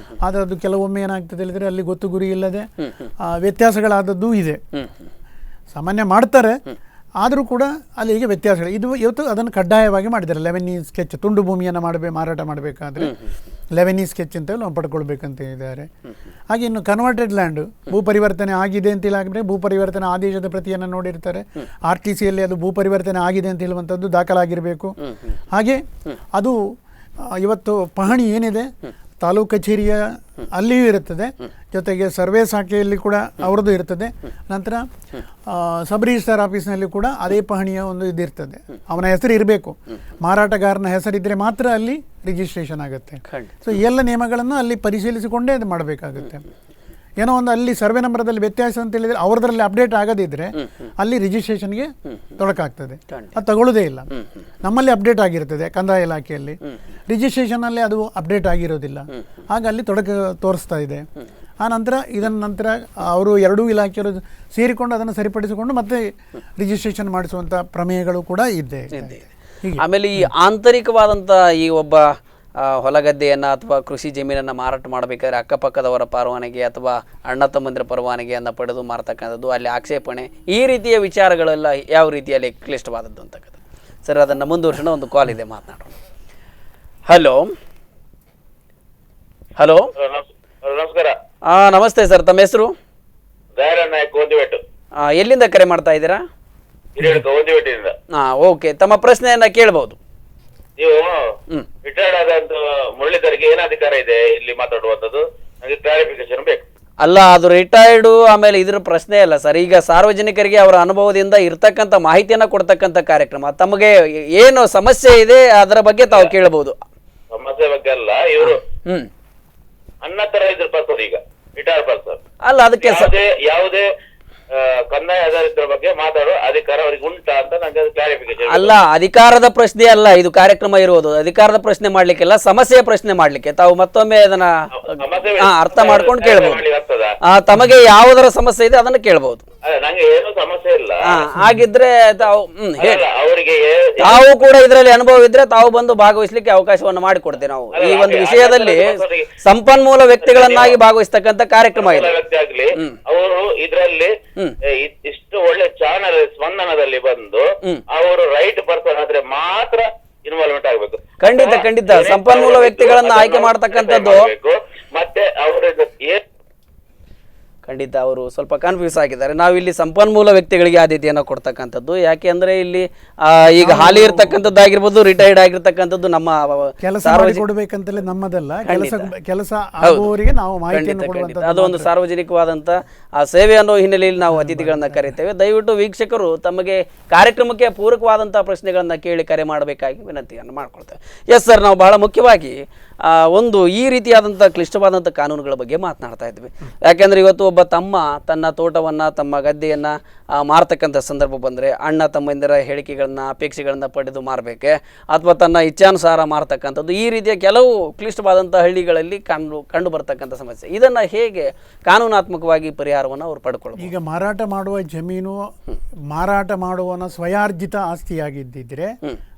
ಆದರೆ ಅದು ಕೆಲವೊಮ್ಮೆ ಏನಾಗ್ತದೆ ಹೇಳಿದರೆ ಅಲ್ಲಿ ಗೊತ್ತು ಗುರಿ ಇಲ್ಲದೆ ವ್ಯತ್ಯಾಸಗಳಾದದ್ದು ಇದೆ. ಸಾಮಾನ್ಯ ಮಾಡ್ತಾರೆ, ಆದರೂ ಕೂಡ ಅಲ್ಲಿ ಈಗ ವ್ಯತ್ಯಾಸಗಳು ಇವತ್ತು ಅದನ್ನು ಕಡ್ಡಾಯವಾಗಿ ಮಾಡಿದ್ದಾರೆ. 11E ಸ್ಕೆಚ್ ತುಂಡು ಭೂಮಿಯನ್ನು ಮಾರಾಟ ಮಾಡಬೇಕಾದ್ರೆ 11E ಸ್ಕೆಚ್ ಅಂತ ನಾವು ಪಡ್ಕೊಳ್ಬೇಕಂತ ಇದ್ದಾರೆ. ಹಾಗೆ ಇನ್ನು ಕನ್ವರ್ಟೆಡ್ ಲ್ಯಾಂಡ್ ಭೂ ಪರಿವರ್ತನೆ ಆಗಿದೆ ಅಂತ ಹೇಳಿದ್ರೆ ಭೂ ಪರಿವರ್ತನೆ ಆದೇಶದ ಪ್ರತಿಯನ್ನು ನೋಡಿರ್ತಾರೆ. RTCಯಲ್ಲಿ ಅದು ಭೂ ಪರಿವರ್ತನೆ ಆಗಿದೆ ಅಂತ ಹೇಳುವಂಥದ್ದು ದಾಖಲಾಗಿರಬೇಕು. ಹಾಗೆ ಅದು ಇವತ್ತು ಪಹಣಿ ಏನಿದೆ ತಾಲೂಕು ಕಚೇರಿಯ ಅಲ್ಲಿಯೂ ಇರುತ್ತದೆ, ಜೊತೆಗೆ ಸರ್ವೆ ಶಾಖೆಯಲ್ಲಿ ಕೂಡ ಅವ್ರದ್ದು ಇರ್ತದೆ. ನಂತರ ಸಬ್ ರಿಜಿಸ್ಟ್ರಾರ್ ಆಫೀಸ್ನಲ್ಲಿ ಕೂಡ ಅದೇ ಪಹಣಿಯ ಒಂದು ಇದಿರ್ತದೆ. ಅವನ ಹೆಸರು ಇರಬೇಕು, ಮಾರಾಟಗಾರನ ಹೆಸರಿದ್ದರೆ ಮಾತ್ರ ಅಲ್ಲಿ ರಿಜಿಸ್ಟ್ರೇಷನ್ ಆಗುತ್ತೆ. ಸೊ ಈ ಎಲ್ಲ ನಿಯಮಗಳನ್ನು ಅಲ್ಲಿ ಪರಿಶೀಲಿಸಿಕೊಂಡೇ ಅದು ಮಾಡಬೇಕಾಗುತ್ತೆ. ಏನೋ ಒಂದು ಅಲ್ಲಿ ಸರ್ವೆ ನಂಬರದಲ್ಲಿ ವ್ಯತ್ಯಾಸ ಅಂತ ಹೇಳಿದರೆ ಅವ್ರದ್ರಲ್ಲಿ ಅಪ್ಡೇಟ್ ಆಗದಿದ್ದರೆ ಅಲ್ಲಿ ರಿಜಿಸ್ಟ್ರೇಷನ್ಗೆ ತೊಡಕಾಗ್ತದೆ, ಅದು ತಗೊಳ್ಳೋದೇ ಇಲ್ಲ. ನಮ್ಮಲ್ಲಿ ಅಪ್ಡೇಟ್ ಆಗಿರ್ತದೆ ಕಂದಾಯ ಇಲಾಖೆಯಲ್ಲಿ, ರಿಜಿಸ್ಟ್ರೇಷನಲ್ಲಿ ಅದು ಅಪ್ಡೇಟ್ ಆಗಿರೋದಿಲ್ಲ, ಆಗ ಅಲ್ಲಿ ತೊಡಕು ತೋರಿಸ್ತಾ ಇದೆ. ಆ ನಂತರ ಇದನ್ನ ನಂತರ ಅವರು ಎರಡೂ ಇಲಾಖೆಯವರು ಸೇರಿಕೊಂಡು ಅದನ್ನು ಸರಿಪಡಿಸಿಕೊಂಡು ಮತ್ತೆ ರಿಜಿಸ್ಟ್ರೇಷನ್ ಮಾಡಿಸುವಂಥ ಪ್ರಮೇಯಗಳು ಕೂಡ ಇದೆ. ಆಮೇಲೆ ಈ ಆಂತರಿಕವಾದಂಥ ಈ ಒಬ್ಬ ಹೊಲಗದ್ದೆಯನ್ನು ಅಥವಾ ಕೃಷಿ ಜಮೀನನ್ನು ಮಾರಾಟ ಮಾಡಬೇಕಾದ್ರೆ ಅಕ್ಕಪಕ್ಕದವರ ಪರವಾನಗಿ ಅಥವಾ ಅಣ್ಣ ತಮ್ಮಂದಿರ ಪರವಾನಗಿಯನ್ನು ಪಡೆದು ಮಾರತಕ್ಕಂಥದ್ದು, ಅಲ್ಲಿ ಆಕ್ಷೇಪಣೆ, ಈ ರೀತಿಯ ವಿಚಾರಗಳೆಲ್ಲ ಯಾವ ರೀತಿಯಲ್ಲಿ ಕ್ಲಿಷ್ಟವಾದದ್ದು ಅಂತಕ್ಕಂಥ. ಸರ್, ಅದನ್ನು ಮುಂದುವರ್ಸೋಣ. ಒಂದು ಕಾಲ್ ಇದೆ, ಮಾತನಾಡೋಣ. ಹಲೋ ಹಲೋ, ನಮಸ್ಕಾರ. ನಮಸ್ತೆ ಸರ್, ತಮ್ಮ ಹೆಸರು? ಗೋಂದಿಬೆಟ್ಟು. ಎಲ್ಲಿಂದ ಕರೆ ಮಾಡ್ತಾ ಇದ್ದೀರಾ? ಗೋಂದಿಬೆಟ್ಟಿನಿಂದ. ಓಕೆ, ತಮ್ಮ ಪ್ರಶ್ನೆಯನ್ನ ಕೇಳಬಹುದು. ನೀವು ರಿಟೈರ್ಡ್ ಆದಂತ ಮುರಳೀಧರ್ಗೆ ಏನು ಅಧಿಕಾರ ಇದೆ ಇಲ್ಲಿ ಮಾತಾಡುವಂಥದ್ದು? ನನಗೆ ಕ್ಲಾರಿಫಿಕೇಶನ್ ಬೇಕು. ಅಲ್ಲ, ಅದು ರಿಟೈರ್ಡು ಆಮೇಲೆ ಇದ್ರ ಪ್ರಶ್ನೆ ಅಲ್ಲ ಸರ್. ಈಗ ಸಾರ್ವಜನಿಕರಿಗೆ ಅವರ ಅನುಭವದಿಂದ ಇರ್ತಕ್ಕಂಥ ಮಾಹಿತಿಯನ್ನ ಕೊಡ್ತಕ್ಕಂಥ ಕಾರ್ಯಕ್ರಮ. ತಮಗೆ ಏನು ಸಮಸ್ಯೆ ಇದೆ ಅದರ ಬಗ್ಗೆ ತಾವು ಕೇಳಬಹುದು. ಸಮಸ್ಯೆ ಬಗ್ಗೆ ಅಲ್ಲ, ಇವರು ಅನ್ನ ತರ ಇದ್ರ ಪರ್ಸನ್, ಈಗ ರಿಟೈರ್ಡ್ ಪರ್ಸನ್ ಅಲ್ಲ, ಅದಕ್ಕೆ ಯಾವುದೇ ಕಂದಾಯ ಆಧಾರಿತ ಬಗ್ಗೆ ಮಾತಾಡೋ ಅಧಿಕಾರ ಅವ್ರಿಗೆ ಉಂಟಾ ಅಂತ ನನಗೆ ಕ್ಲಾರಿಫಿಕೇಶನ್. ಅಲ್ಲ, ಅಧಿಕಾರದ ಪ್ರಶ್ನೆ ಅಲ್ಲ ಇದು ಕಾರ್ಯಕ್ರಮ ಇರುವುದು. ಅಧಿಕಾರದ ಪ್ರಶ್ನೆ ಮಾಡ್ಲಿಕ್ಕೆಲ್ಲ, ಸಮಸ್ಯೆಯ ಪ್ರಶ್ನೆ ಮಾಡ್ಲಿಕ್ಕೆ. ತಾವು ಮತ್ತೊಮ್ಮೆ ಅದನ್ನ ಅರ್ಥ ಮಾಡ್ಕೊಂಡು ಕೇಳಬಹುದು. ತಮಗೆ ಯಾವುದರ ಸಮಸ್ಯೆ ಇದೆ ಅದನ್ನ ಕೇಳಬಹುದು. ನಂಗೆ ಏನು ಸಮಸ್ಯೆ ಇಲ್ಲ. ಹಾಗಿದ್ರೆ ತಾವು ಅವರಿಗೆ ತಾವು ಕೂಡ ಇದರಲ್ಲಿ ಅನುಭವ ಇದ್ರೆ ತಾವು ಬಂದು ಭಾಗವಹಿಸ್ಲಿಕ್ಕೆ ಅವಕಾಶವನ್ನು ಮಾಡಿಕೊಡ್ತೇವೆ ನಾವು. ಈ ಒಂದು ವಿಷಯದಲ್ಲಿ ಸಂಪನ್ಮೂಲ ವ್ಯಕ್ತಿಗಳನ್ನಾಗಿ ಭಾಗವಹಿಸ್ತಕ್ಕಂಥ ಕಾರ್ಯಕ್ರಮ ಇದೆ. ವ್ಯಕ್ತಿ ಆಗ್ಲಿ, ಅವರು ಇದರಲ್ಲಿ ಇಷ್ಟು ಒಳ್ಳೆ ಚಾನಲ್ ಸ್ಪಂದನದಲ್ಲಿ ಬಂದು ಅವರು ರೈಟ್ ಪರ್ಸನ್ ಆದ್ರೆ ಮಾತ್ರ ಇನ್ವಾಲ್ವ್ಮೆಂಟ್ ಆಗ್ಬೇಕು. ಖಂಡಿತ ಖಂಡಿತ ಸಂಪನ್ಮೂಲ ವ್ಯಕ್ತಿಗಳನ್ನ ಆಯ್ಕೆ ಮಾಡ್ತಕ್ಕಂಥದ್ದು. ಮತ್ತೆ ಅವರ ಖಂಡಿತ ಅವರು ಸ್ವಲ್ಪ ಕನ್ಫ್ಯೂಸ್ ಆಗಿದ್ದಾರೆ. ನಾವು ಇಲ್ಲಿ ಸಂಪನ್ಮೂಲ ವ್ಯಕ್ತಿಗಳಿಗೆ ಆದ್ಯತೆಯನ್ನು ಕೊಡ್ತಕ್ಕಂಥದ್ದು. ಯಾಕೆ ಅಂದ್ರೆ ಇಲ್ಲಿ ಈಗ ಹಾಲಿ ಇರ್ತಕ್ಕಂಥದ್ದಾಗಿರ್ಬೋದು, ರಿಟೈರ್ಡ್ ಆಗಿರ್ತಕ್ಕಂಥದ್ದು ನಮ್ಮ ಕೆಲಸ ಕೊಡಬೇಕಂತಲೇ ನಮ್ಮದಲ್ಲ, ಕೆಲಸ ಆಗುವವರಿಗೆ ನಾವು ಮಾಹಿತಿಯನ್ನು ಕೊಡುವಂಥದ್ದು. ಅದು ಒಂದು ಸಾರ್ವಜನಿಕವಾದಂಥ ಸೇವೆ ಅನ್ನೋ ಹಿನ್ನೆಲೆಯಲ್ಲಿ ನಾವು ಅತಿಥಿಗಳನ್ನ ಕರೀತೇವೆ. ದಯವಿಟ್ಟು ವೀಕ್ಷಕರು ತಮಗೆ ಕಾರ್ಯಕ್ರಮಕ್ಕೆ ಪೂರಕವಾದಂಥ ಪ್ರಶ್ನೆಗಳನ್ನ ಕೇಳಿ ಕರೆ ಮಾಡಬೇಕಾಗಿ ವಿನಂತಿಯನ್ನು ಮಾಡ್ಕೊಳ್ತೇವೆ. ಎಸ್ ಸರ್, ನಾವು ಬಹಳ ಮುಖ್ಯವಾಗಿ ಒಂದು ಈ ರೀತಿಯಾದಂಥ ಕ್ಲಿಷ್ಟವಾದಂಥ ಕಾನೂನುಗಳ ಬಗ್ಗೆ ಮಾತನಾಡ್ತಾ ಇದ್ವಿ. ಯಾಕೆಂದರೆ ಇವತ್ತು ಒಬ್ಬ ತಮ್ಮ ತನ್ನ ತೋಟವನ್ನು, ತಮ್ಮ ಗದ್ದೆಯನ್ನು ಮಾರ್ತಕ್ಕಂಥ ಸಂದರ್ಭ ಬಂದರೆ ಅಣ್ಣ ತಮ್ಮಂದಿರ ಹೇಳಿಕೆಗಳನ್ನು, ಅಪೇಕ್ಷೆಗಳನ್ನು ಪಡೆದು ಮಾರಬೇಕೆ ಅಥವಾ ತನ್ನ ಇಚ್ಛಾನುಸಾರ ಮಾರ್ತಕ್ಕಂಥದ್ದು, ಈ ರೀತಿಯ ಕೆಲವು ಕ್ಲಿಷ್ಟವಾದಂಥ ಹಳ್ಳಿಗಳಲ್ಲಿ ಕಂಡು ಬರ್ತಕ್ಕಂಥ ಸಮಸ್ಯೆ. ಇದನ್ನು ಹೇಗೆ ಕಾನೂನಾತ್ಮಕವಾಗಿ ಪರಿಹಾರವನ್ನು ಅವರು ಪಡ್ಕೊಳ್ಬೋದು? ಈಗ ಮಾರಾಟ ಮಾಡುವ ಜಮೀನು ಮಾರಾಟ ಮಾಡುವನ ಸ್ವಯಾರ್ಜಿತ ಆಸ್ತಿಯಾಗಿದ್ದಿದ್ರೆ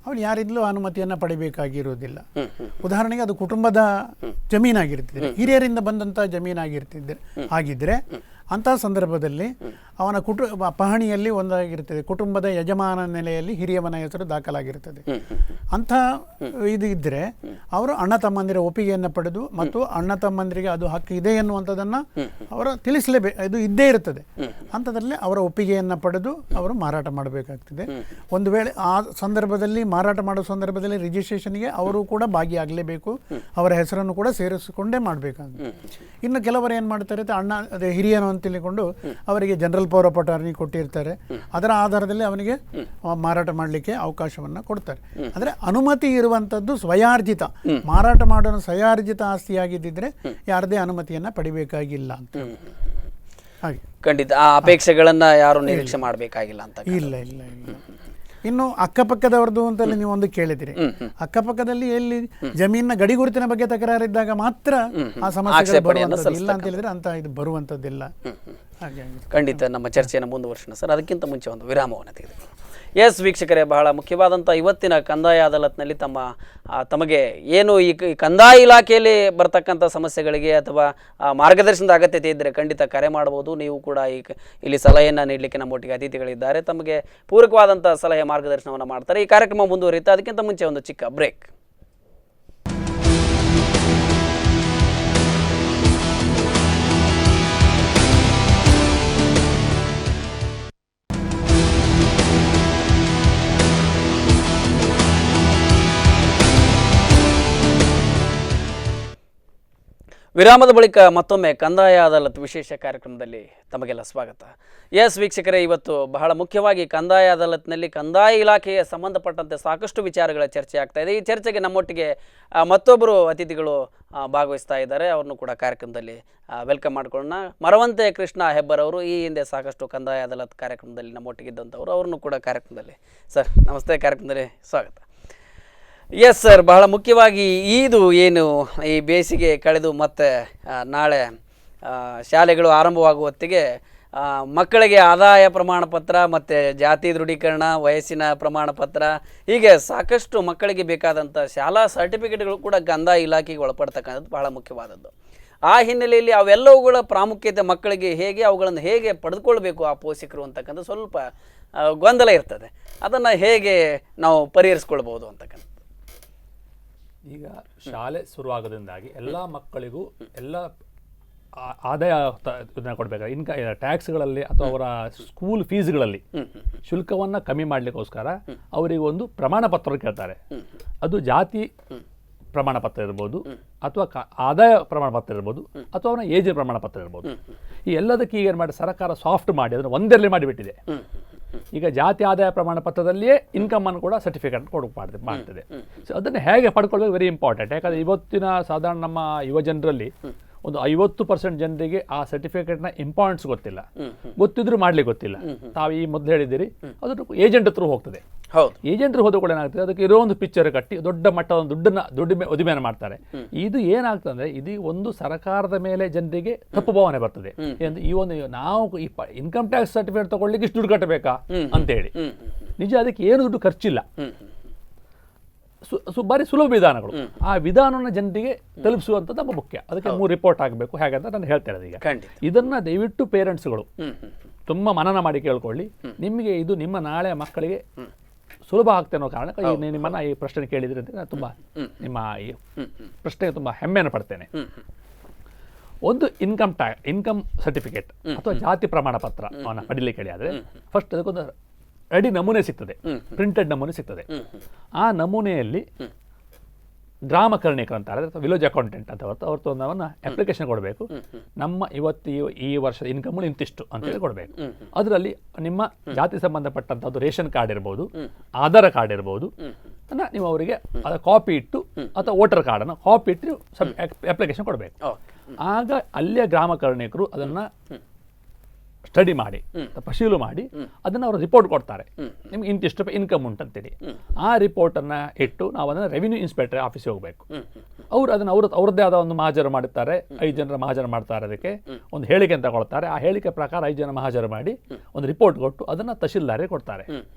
ಅವನು ಯಾರಿಂದಲೂ ಅನುಮತಿಯನ್ನು ಪಡಿಬೇಕಾಗಿರುವುದಿಲ್ಲ. ಉದಾಹರಣೆಗೆ ಅದು ಕುಟುಂಬದ ಜಮೀನಾಗಿರ್ತಿದ್ರೆ, ಹಿರಿಯರಿಂದ ಬಂದಂಥ ಜಮೀನಾಗಿರ್ತಿದ್ರೆ ಆಗಿದ್ರೆ ಅಂಥ ಸಂದರ್ಭದಲ್ಲಿ ಅವನ ಪಹಣಿಯಲ್ಲಿ ಒಂದಾಗಿರ್ತದೆ, ಕುಟುಂಬದ ಯಜಮಾನ ನೆಲೆಯಲ್ಲಿ ಹಿರಿಯವನ ಹೆಸರು ದಾಖಲಾಗಿರ್ತದೆ. ಅಂಥ ಇದು ಇದ್ದರೆ ಅವರು ಅಣ್ಣ ತಮ್ಮಂದಿರ ಒಪ್ಪಿಗೆಯನ್ನು ಪಡೆದು ಮತ್ತು ಅಣ್ಣ ತಮ್ಮಂದಿರಿಗೆ ಅದು ಹಕ್ಕು ಇದೆ ಎನ್ನುವಂಥದ್ದನ್ನು ಅವರು ತಿಳಿಸಲೇಬೇಕು, ಇದು ಇದ್ದೇ ಇರ್ತದೆ. ಅಂಥದ್ರಲ್ಲಿ ಅವರ ಒಪ್ಪಿಗೆಯನ್ನು ಪಡೆದು ಅವರು ಮಾರಾಟ ಮಾಡಬೇಕಾಗ್ತದೆ. ಒಂದು ವೇಳೆ ಆ ಸಂದರ್ಭದಲ್ಲಿ ಮಾರಾಟ ಮಾಡೋ ಸಂದರ್ಭದಲ್ಲಿ ರಿಜಿಸ್ಟ್ರೇಷನ್ಗೆ ಅವರು ಕೂಡ ಭಾಗಿಯಾಗಲೇಬೇಕು, ಅವರ ಹೆಸರನ್ನು ಕೂಡ ಸೇರಿಸಿಕೊಂಡೇ ಮಾಡಬೇಕಾಗುತ್ತೆ. ಇನ್ನು ಕೆಲವರು ಏನು ಮಾಡ್ತಾರೆ, ಅಣ್ಣ ಅದೇ ಹಿರಿಯನು ಅಂತ ತಿಳಿಕೊಂಡು ಅವರಿಗೆ ಜನರಲ್ ಪವರ್ ಆಫ್ ಅಟಾರ್ನಿ ಕೊಟ್ಟಿರ್ತಾರೆ. ಅದರ ಆಧಾರದಲ್ಲಿ ಅವನಿಗೆ ಮಾರಾಟ ಮಾಡಲಿಕ್ಕೆ ಅವಕಾಶವನ್ನು ಕೊಡ್ತಾರೆ. ಅಂದರೆ ಅನುಮತಿ ಇರುವಂಥದ್ದು ಸ್ವಯಾರ್ಜಿತ, ಮಾರಾಟ ಮಾಡೋಣ ಸ್ವಯಾರ್ಜಿತ ಆಸ್ತಿಯಾಗಿದ್ದಿದ್ರೆ ಯಾರದೇ ಅನುಮತಿಯನ್ನು ಪಡಿಬೇಕಾಗಿಲ್ಲ ಅಂತ. ಹಾಗೆ ಖಂಡಿತ ಆ ಅಪೇಕ್ಷೆಗಳನ್ನು ಯಾರು ನಿರೀಕ್ಷೆ ಮಾಡಬೇಕಾಗಿಲ್ಲ ಅಂತ. ಇಲ್ಲ ಇಲ್ಲ ಇಲ್ಲ. ಇನ್ನು ಅಕ್ಕಪಕ್ಕದವ್ರದ್ದು ಅಂತಲೇ ನೀವು ಒಂದು ಕೇಳಿದಿರಿ. ಅಕ್ಕಪಕ್ಕದಲ್ಲಿ ಎಲ್ಲಿ ಜಮೀನಿನ ಗಡಿ ಗುರುತಿನ ಬಗ್ಗೆ ತಕರಾರಿದ್ದಾಗ ಮಾತ್ರ ಆ ಸಮಸ್ಯೆ ಬರುವಂಥದ್ದು. ಇಲ್ಲ ಅಂತ ಹೇಳಿದ್ರೆ ಅಂತ ಇದು ಬರುವಂಥದ್ದಿಲ್ಲ. ಖಂಡಿತ ನಮ್ಮ ಚರ್ಚೆಯನ್ನು ಮುಂದುವರ್ಸೋಣ ಸರ್. ಅದಕ್ಕಿಂತ ಮುಂಚೆ ಒಂದು ವಿರಾಮವನ್ನು ತೆಗೆದುಕೊಳ್ಳೋಣ. ಎಸ್ ವೀಕ್ಷಕರೇ, ಬಹಳ ಮುಖ್ಯವಾದಂಥ ಇವತ್ತಿನ ಕಂದಾಯ ಅದಾಲತ್ನಲ್ಲಿ ತಮಗೆ ಏನು ಈ ಕಂದಾಯ ಇಲಾಖೆಯಲ್ಲಿ ಬರ್ತಕ್ಕಂಥ ಸಮಸ್ಯೆಗಳಿಗೆ ಅಥವಾ ಮಾರ್ಗದರ್ಶನದ ಅಗತ್ಯತೆ ಇದ್ದರೆ ಖಂಡಿತ ಕರೆ ಮಾಡ್ಬೋದು. ನೀವು ಕೂಡ ಇಲ್ಲಿ ಸಲಹೆಯನ್ನು ನೀಡಲಿಕ್ಕೆ ನಮ್ಮೊಟ್ಟಿಗೆ ಅತಿಥಿಗಳಿದ್ದಾರೆ, ತಮಗೆ ಪೂರಕವಾದಂಥ ಸಲಹೆ ಮಾರ್ಗದರ್ಶನವನ್ನು ಮಾಡ್ತಾರೆ. ಈ ಕಾರ್ಯಕ್ರಮ ಮುಂದುವರಿಯುತ್ತೆ. ಅದಕ್ಕಿಂತ ಮುಂಚೆ ಒಂದು ಚಿಕ್ಕ ಬ್ರೇಕ್. ವಿರಾಮದ ಬಳಿಕ ಮತ್ತೊಮ್ಮೆ ಕಂದಾಯ ಅದಾಲತ್ ವಿಶೇಷ ಕಾರ್ಯಕ್ರಮದಲ್ಲಿ ತಮಗೆಲ್ಲ ಸ್ವಾಗತ. ಎಸ್ ವೀಕ್ಷಕರೇ, ಇವತ್ತು ಬಹಳ ಮುಖ್ಯವಾಗಿ ಕಂದಾಯ ಅದಾಲತ್ನಲ್ಲಿ ಕಂದಾಯ ಇಲಾಖೆಗೆ ಸಂಬಂಧಪಟ್ಟಂತೆ ಸಾಕಷ್ಟು ವಿಚಾರಗಳ ಚರ್ಚೆ ಆಗ್ತಾ ಇದೆ. ಈ ಚರ್ಚೆಗೆ ನಮ್ಮೊಟ್ಟಿಗೆ ಮತ್ತೊಬ್ಬರು ಅತಿಥಿಗಳು ಭಾಗವಹಿಸ್ತಾ ಇದ್ದಾರೆ. ಅವ್ರನ್ನು ಕೂಡ ಕಾರ್ಯಕ್ರಮದಲ್ಲಿ ವೆಲ್ಕಮ್ ಮಾಡ್ಕೊಳ್ಳೋಣ. ಮರವಂತೆ ಕೃಷ್ಣ ಹೆಬ್ಬರ್ ಅವರು ಈ ಹಿಂದೆ ಸಾಕಷ್ಟು ಕಂದಾಯ ಅದಾಲತ್ ಕಾರ್ಯಕ್ರಮದಲ್ಲಿ ನಮ್ಮೊಟ್ಟಿಗಿದ್ದಂಥವ್ರು. ಅವ್ರನ್ನು ಕೂಡ ಕಾರ್ಯಕ್ರಮದಲ್ಲಿ ಸರ್ ನಮಸ್ತೆ, ಕಾರ್ಯಕ್ರಮದಲ್ಲಿ ಸ್ವಾಗತ. ಎಸ್ ಸರ್, ಬಹಳ ಮುಖ್ಯವಾಗಿ ಇದು ಏನು ಈ ಬೇಸಿಗೆ ಕಳೆದು ಮತ್ತೆ ನಾಳೆ ಶಾಲೆಗಳು ಆರಂಭವಾಗುವ ಹೊತ್ತಿಗೆ ಮಕ್ಕಳಿಗೆ ಆದಾಯ ಪ್ರಮಾಣ ಪತ್ರ ಮತ್ತು ಜಾತಿ ದೃಢೀಕರಣ, ವಯಸ್ಸಿನ ಪ್ರಮಾಣ ಪತ್ರ, ಹೀಗೆ ಸಾಕಷ್ಟು ಮಕ್ಕಳಿಗೆ ಬೇಕಾದಂಥ ಶಾಲಾ ಸರ್ಟಿಫಿಕೇಟ್ಗಳು ಕೂಡ ಕಂದಾಯ ಇಲಾಖೆಗೆ ಒಳಪಡ್ತಕ್ಕಂಥದ್ದು ಬಹಳ ಮುಖ್ಯವಾದದ್ದು. ಆ ಹಿನ್ನೆಲೆಯಲ್ಲಿ ಅವೆಲ್ಲವುಗಳ ಪ್ರಾಮುಖ್ಯತೆ ಮಕ್ಕಳಿಗೆ ಹೇಗೆ, ಅವುಗಳನ್ನು ಹೇಗೆ ಪಡೆದುಕೊಳ್ಬೇಕು ಆ ಪೋಷಕರು ಅಂತಕ್ಕಂಥ ಸ್ವಲ್ಪ ಗೊಂದಲ ಇರ್ತದೆ. ಅದನ್ನು ಹೇಗೆ ನಾವು ಪರಿಹರಿಸ್ಕೊಳ್ಬೋದು ಅಂತಕ್ಕಂಥ. ಈಗ ಶಾಲೆ ಶುರುವಾಗೋದ್ರಿಂದಾಗಿ ಎಲ್ಲ ಮಕ್ಕಳಿಗೂ ಎಲ್ಲ ಆದಾಯ ಕೊಡಬೇಕಾದ್ರೆ ಟ್ಯಾಕ್ಸ್ಗಳಲ್ಲಿ ಅಥವಾ ಅವರ ಸ್ಕೂಲ್ ಫೀಸ್ಗಳಲ್ಲಿ ಶುಲ್ಕವನ್ನು ಕಮ್ಮಿ ಮಾಡಲಿಕ್ಕೋಸ್ಕರ ಅವರಿಗೆ ಒಂದು ಪ್ರಮಾಣ ಪತ್ರ ಕೇಳ್ತಾರೆ. ಅದು ಜಾತಿ ಪ್ರಮಾಣ ಪತ್ರ ಇರ್ಬೋದು, ಅಥವಾ ಆದಾಯ ಪ್ರಮಾಣ ಪತ್ರ ಇರ್ಬೋದು, ಅಥವಾ ಅವನ ಏಜಿನ ಪ್ರಮಾಣ ಪತ್ರ ಇರ್ಬೋದು. ಈ ಎಲ್ಲದಕ್ಕೆ ಈಗ ಏನು ಮಾಡಿ ಸರ್ಕಾರ ಸಾಫ್ಟ್ ಮಾಡಿ ಅದನ್ನು ಒಂದರಲ್ಲಿ ಮಾಡಿಬಿಟ್ಟಿದೆ. ಈಗ ಜಾತಿ ಆದಾಯ ಪ್ರಮಾಣ ಪತ್ರದಲ್ಲಿಯೇ ಇನ್ಕಮ್ ಅನ್ನು ಕೂಡ ಸರ್ಟಿಫಿಕೇಟ್ ಮಾಡ್ತದೆ. ಸೊ ಅದನ್ನು ಹೇಗೆ ಪಡ್ಕೊಳ್ಬೇಕು ವೆರಿ ಇಂಪಾರ್ಟೆಂಟ್. ಯಾಕಂದರೆ ಇವತ್ತಿನ ಸಾಧಾರಣ ನಮ್ಮ ಯುವ ಜನರಲ್ಲಿ ಒಂದು 50% ಜನರಿಗೆ ಆ ಸರ್ಟಿಫಿಕೇಟ್ನ ಇಂಪಾರ್ಟೆನ್ಸ್ ಗೊತ್ತಿಲ್ಲ. ಗೊತ್ತಿದ್ರೂ ಮಾಡ್ಲಿಕ್ಕೆ ಗೊತ್ತಿಲ್ಲ. ತಾವು ಈ ಮೊದಲು ಹೇಳಿದ್ದೀರಿ, ಅದು ಏಜೆಂಟ್ ಹತ್ರ ಹೋಗ್ತದೆ. ಏಜೆಂಟ್ರು ಹೋದ ಕೂಡ ಏನಾಗ್ತದೆ, ಅದಕ್ಕೆ ಇರೋ ಒಂದು ಪಿಕ್ಚರ್ ಕಟ್ಟಿ ದೊಡ್ಡ ಮಟ್ಟದ ದುಡ್ಡು ಉದಿಮೆಯನ್ನು ಮಾಡ್ತಾರೆ. ಇದು ಏನಾಗ್ತದೆ ಅಂದರೆ, ಇದು ಒಂದು ಸರ್ಕಾರದ ಮೇಲೆ ಜನರಿಗೆ ತಪ್ಪು ಭಾವನೆ ಬರ್ತದೆ. ಈ ಒಂದು ನಾವು ಈ ಇನ್ಕಮ್ ಟ್ಯಾಕ್ಸ್ ಸರ್ಟಿಫಿಕೇಟ್ ತಗೊಳ್ಳಿಕ್ಕೆ ಇಷ್ಟು ದುಡ್ಡು ಕಟ್ಟಬೇಕಾ ಅಂತೇಳಿ. ನಿಜ ಅದಕ್ಕೆ ಏನು ದುಡ್ಡು ಖರ್ಚಿಲ್ಲ, ಬಾರಿ ಸುಲಭ ವಿಧಾನಗಳು. ಆ ವಿಧಾನವನ್ನು ಜನರಿಗೆ ತಲುಪಿಸುವಂಥದ್ದು ನಮ್ಮ ಮುಖ್ಯ. ಅದಕ್ಕೆ 3 ರಿಪೋರ್ಟ್ ಆಗಬೇಕು ಹೇಗೆ ಅಂತ ನಾನು ಹೇಳ್ತಾ ಇರೋದು. ಈಗ ಇದನ್ನ ದಯವಿಟ್ಟು ಪೇರೆಂಟ್ಸ್ಗಳು ತುಂಬ ಮನನ ಮಾಡಿ ಕೇಳ್ಕೊಳ್ಳಿ. ನಿಮಗೆ ಇದು ನಿಮ್ಮ ನಾಳೆ ಮಕ್ಕಳಿಗೆ ಸುಲಭ ಆಗ್ತದೆ ಅನ್ನೋ ಕಾರಣಕ್ಕೆ ನಿಮ್ಮನ್ನ ಈ ಪ್ರಶ್ನೆ ಕೇಳಿದ್ರೆ ಅಂತ ನಾನು ತುಂಬ ನಿಮ್ಮ ಈ ಪ್ರಶ್ನೆಗೆ ತುಂಬ ಹೆಮ್ಮೆಯನ್ನು ಪಡ್ತೇನೆ. ಒಂದು ಇನ್ಕಮ್ ಸರ್ಟಿಫಿಕೇಟ್ ಅಥವಾ ಜಾತಿ ಪ್ರಮಾಣ ಪತ್ರ ಅವನ್ನ ಪಡಿಲಿಕ್ಕೆ ಹೇಳಿ ಆದರೆ ಫಸ್ಟ್ ಅದಕ್ಕೊಂದು ರೆಡಿ ನಮೂನೆ ಸಿಗ್ತದೆ, ಪ್ರಿಂಟೆಡ್ ನಮೂನೆ ಸಿಗ್ತದೆ. ಆ ನಮೂನೆಯಲ್ಲಿ ಗ್ರಾಮ ಕರ್ಣಿಕರು ಅಂತಾರೆ, ವಿಲೇಜ್ ಅಕೌಂಟೆಂಟ್ ಅಂತ ಅವ್ರದ್ದು ಒಂದು ಅಪ್ಲಿಕೇಶನ್ ಕೊಡಬೇಕು. ನಮ್ಮ ಈ ವರ್ಷದ ಇನ್ಕಮ್ ಇಂತಿಷ್ಟು ಅಂತೇಳಿ ಕೊಡಬೇಕು. ಅದರಲ್ಲಿ ನಿಮ್ಮ ಜಾತಿ ಸಂಬಂಧಪಟ್ಟಂಥದ್ದು ರೇಷನ್ ಕಾರ್ಡ್ ಇರ್ಬೋದು, ಆಧಾರ್ ಕಾರ್ಡ್ ಇರ್ಬೋದು, ನೀವು ಅವರಿಗೆ ಅದರ ಕಾಪಿ ಇಟ್ಟು ಅಥವಾ ವೋಟರ್ ಕಾರ್ಡನ್ನು ಕಾಪಿ ಇಟ್ಟು ಅಪ್ಲಿಕೇಶನ್ ಕೊಡಬೇಕು. ಆಗ ಅಲ್ಲಿಯ ಗ್ರಾಮ ಕರ್ಣಿಕರು ಅದನ್ನು ಸ್ಟಡಿ ಮಾಡಿ ಪರಿಶೀಲನೆ ಮಾಡಿ ಅದನ್ನು ಅವರು ರಿಪೋರ್ಟ್ ಕೊಡ್ತಾರೆ. ನಿಮ್ಗೆ ಇಂತಿಷ್ಟು ಇನ್ಕಮ್ ಉಂಟಂತೇಳಿ ಆ ರಿಪೋರ್ಟನ್ನು ಇಟ್ಟು ನಾವು ಅದನ್ನು ರೆವಿನ್ಯೂ ಇನ್ಸ್ಪೆಕ್ಟರ್ ಆಫೀಸಿಗೆ ಹೋಗಬೇಕು. ಅವರು ಅದನ್ನು ಅವ್ರದ್ದೇ ಆದ ಒಂದು ಮಹಾಜರು ಮಾಡುತ್ತಾರೆ. 5 ಜನರ ಮಹಾಜರು ಮಾಡ್ತಾರೆ. ಅದಕ್ಕೆ ಒಂದು ಹೇಳಿಕೆ ಅಂತ ಕೊಡ್ತಾರೆ. ಆ ಹೇಳಿಕೆ ಪ್ರಕಾರ 5 ಜನ ಮಹಾಜರು ಮಾಡಿ ಒಂದು ರಿಪೋರ್ಟ್ ಕೊಟ್ಟು ಅದನ್ನು ತಹಶೀಲ್ದಾರಿಗೆ ಕೊಡ್ತಾರೆ.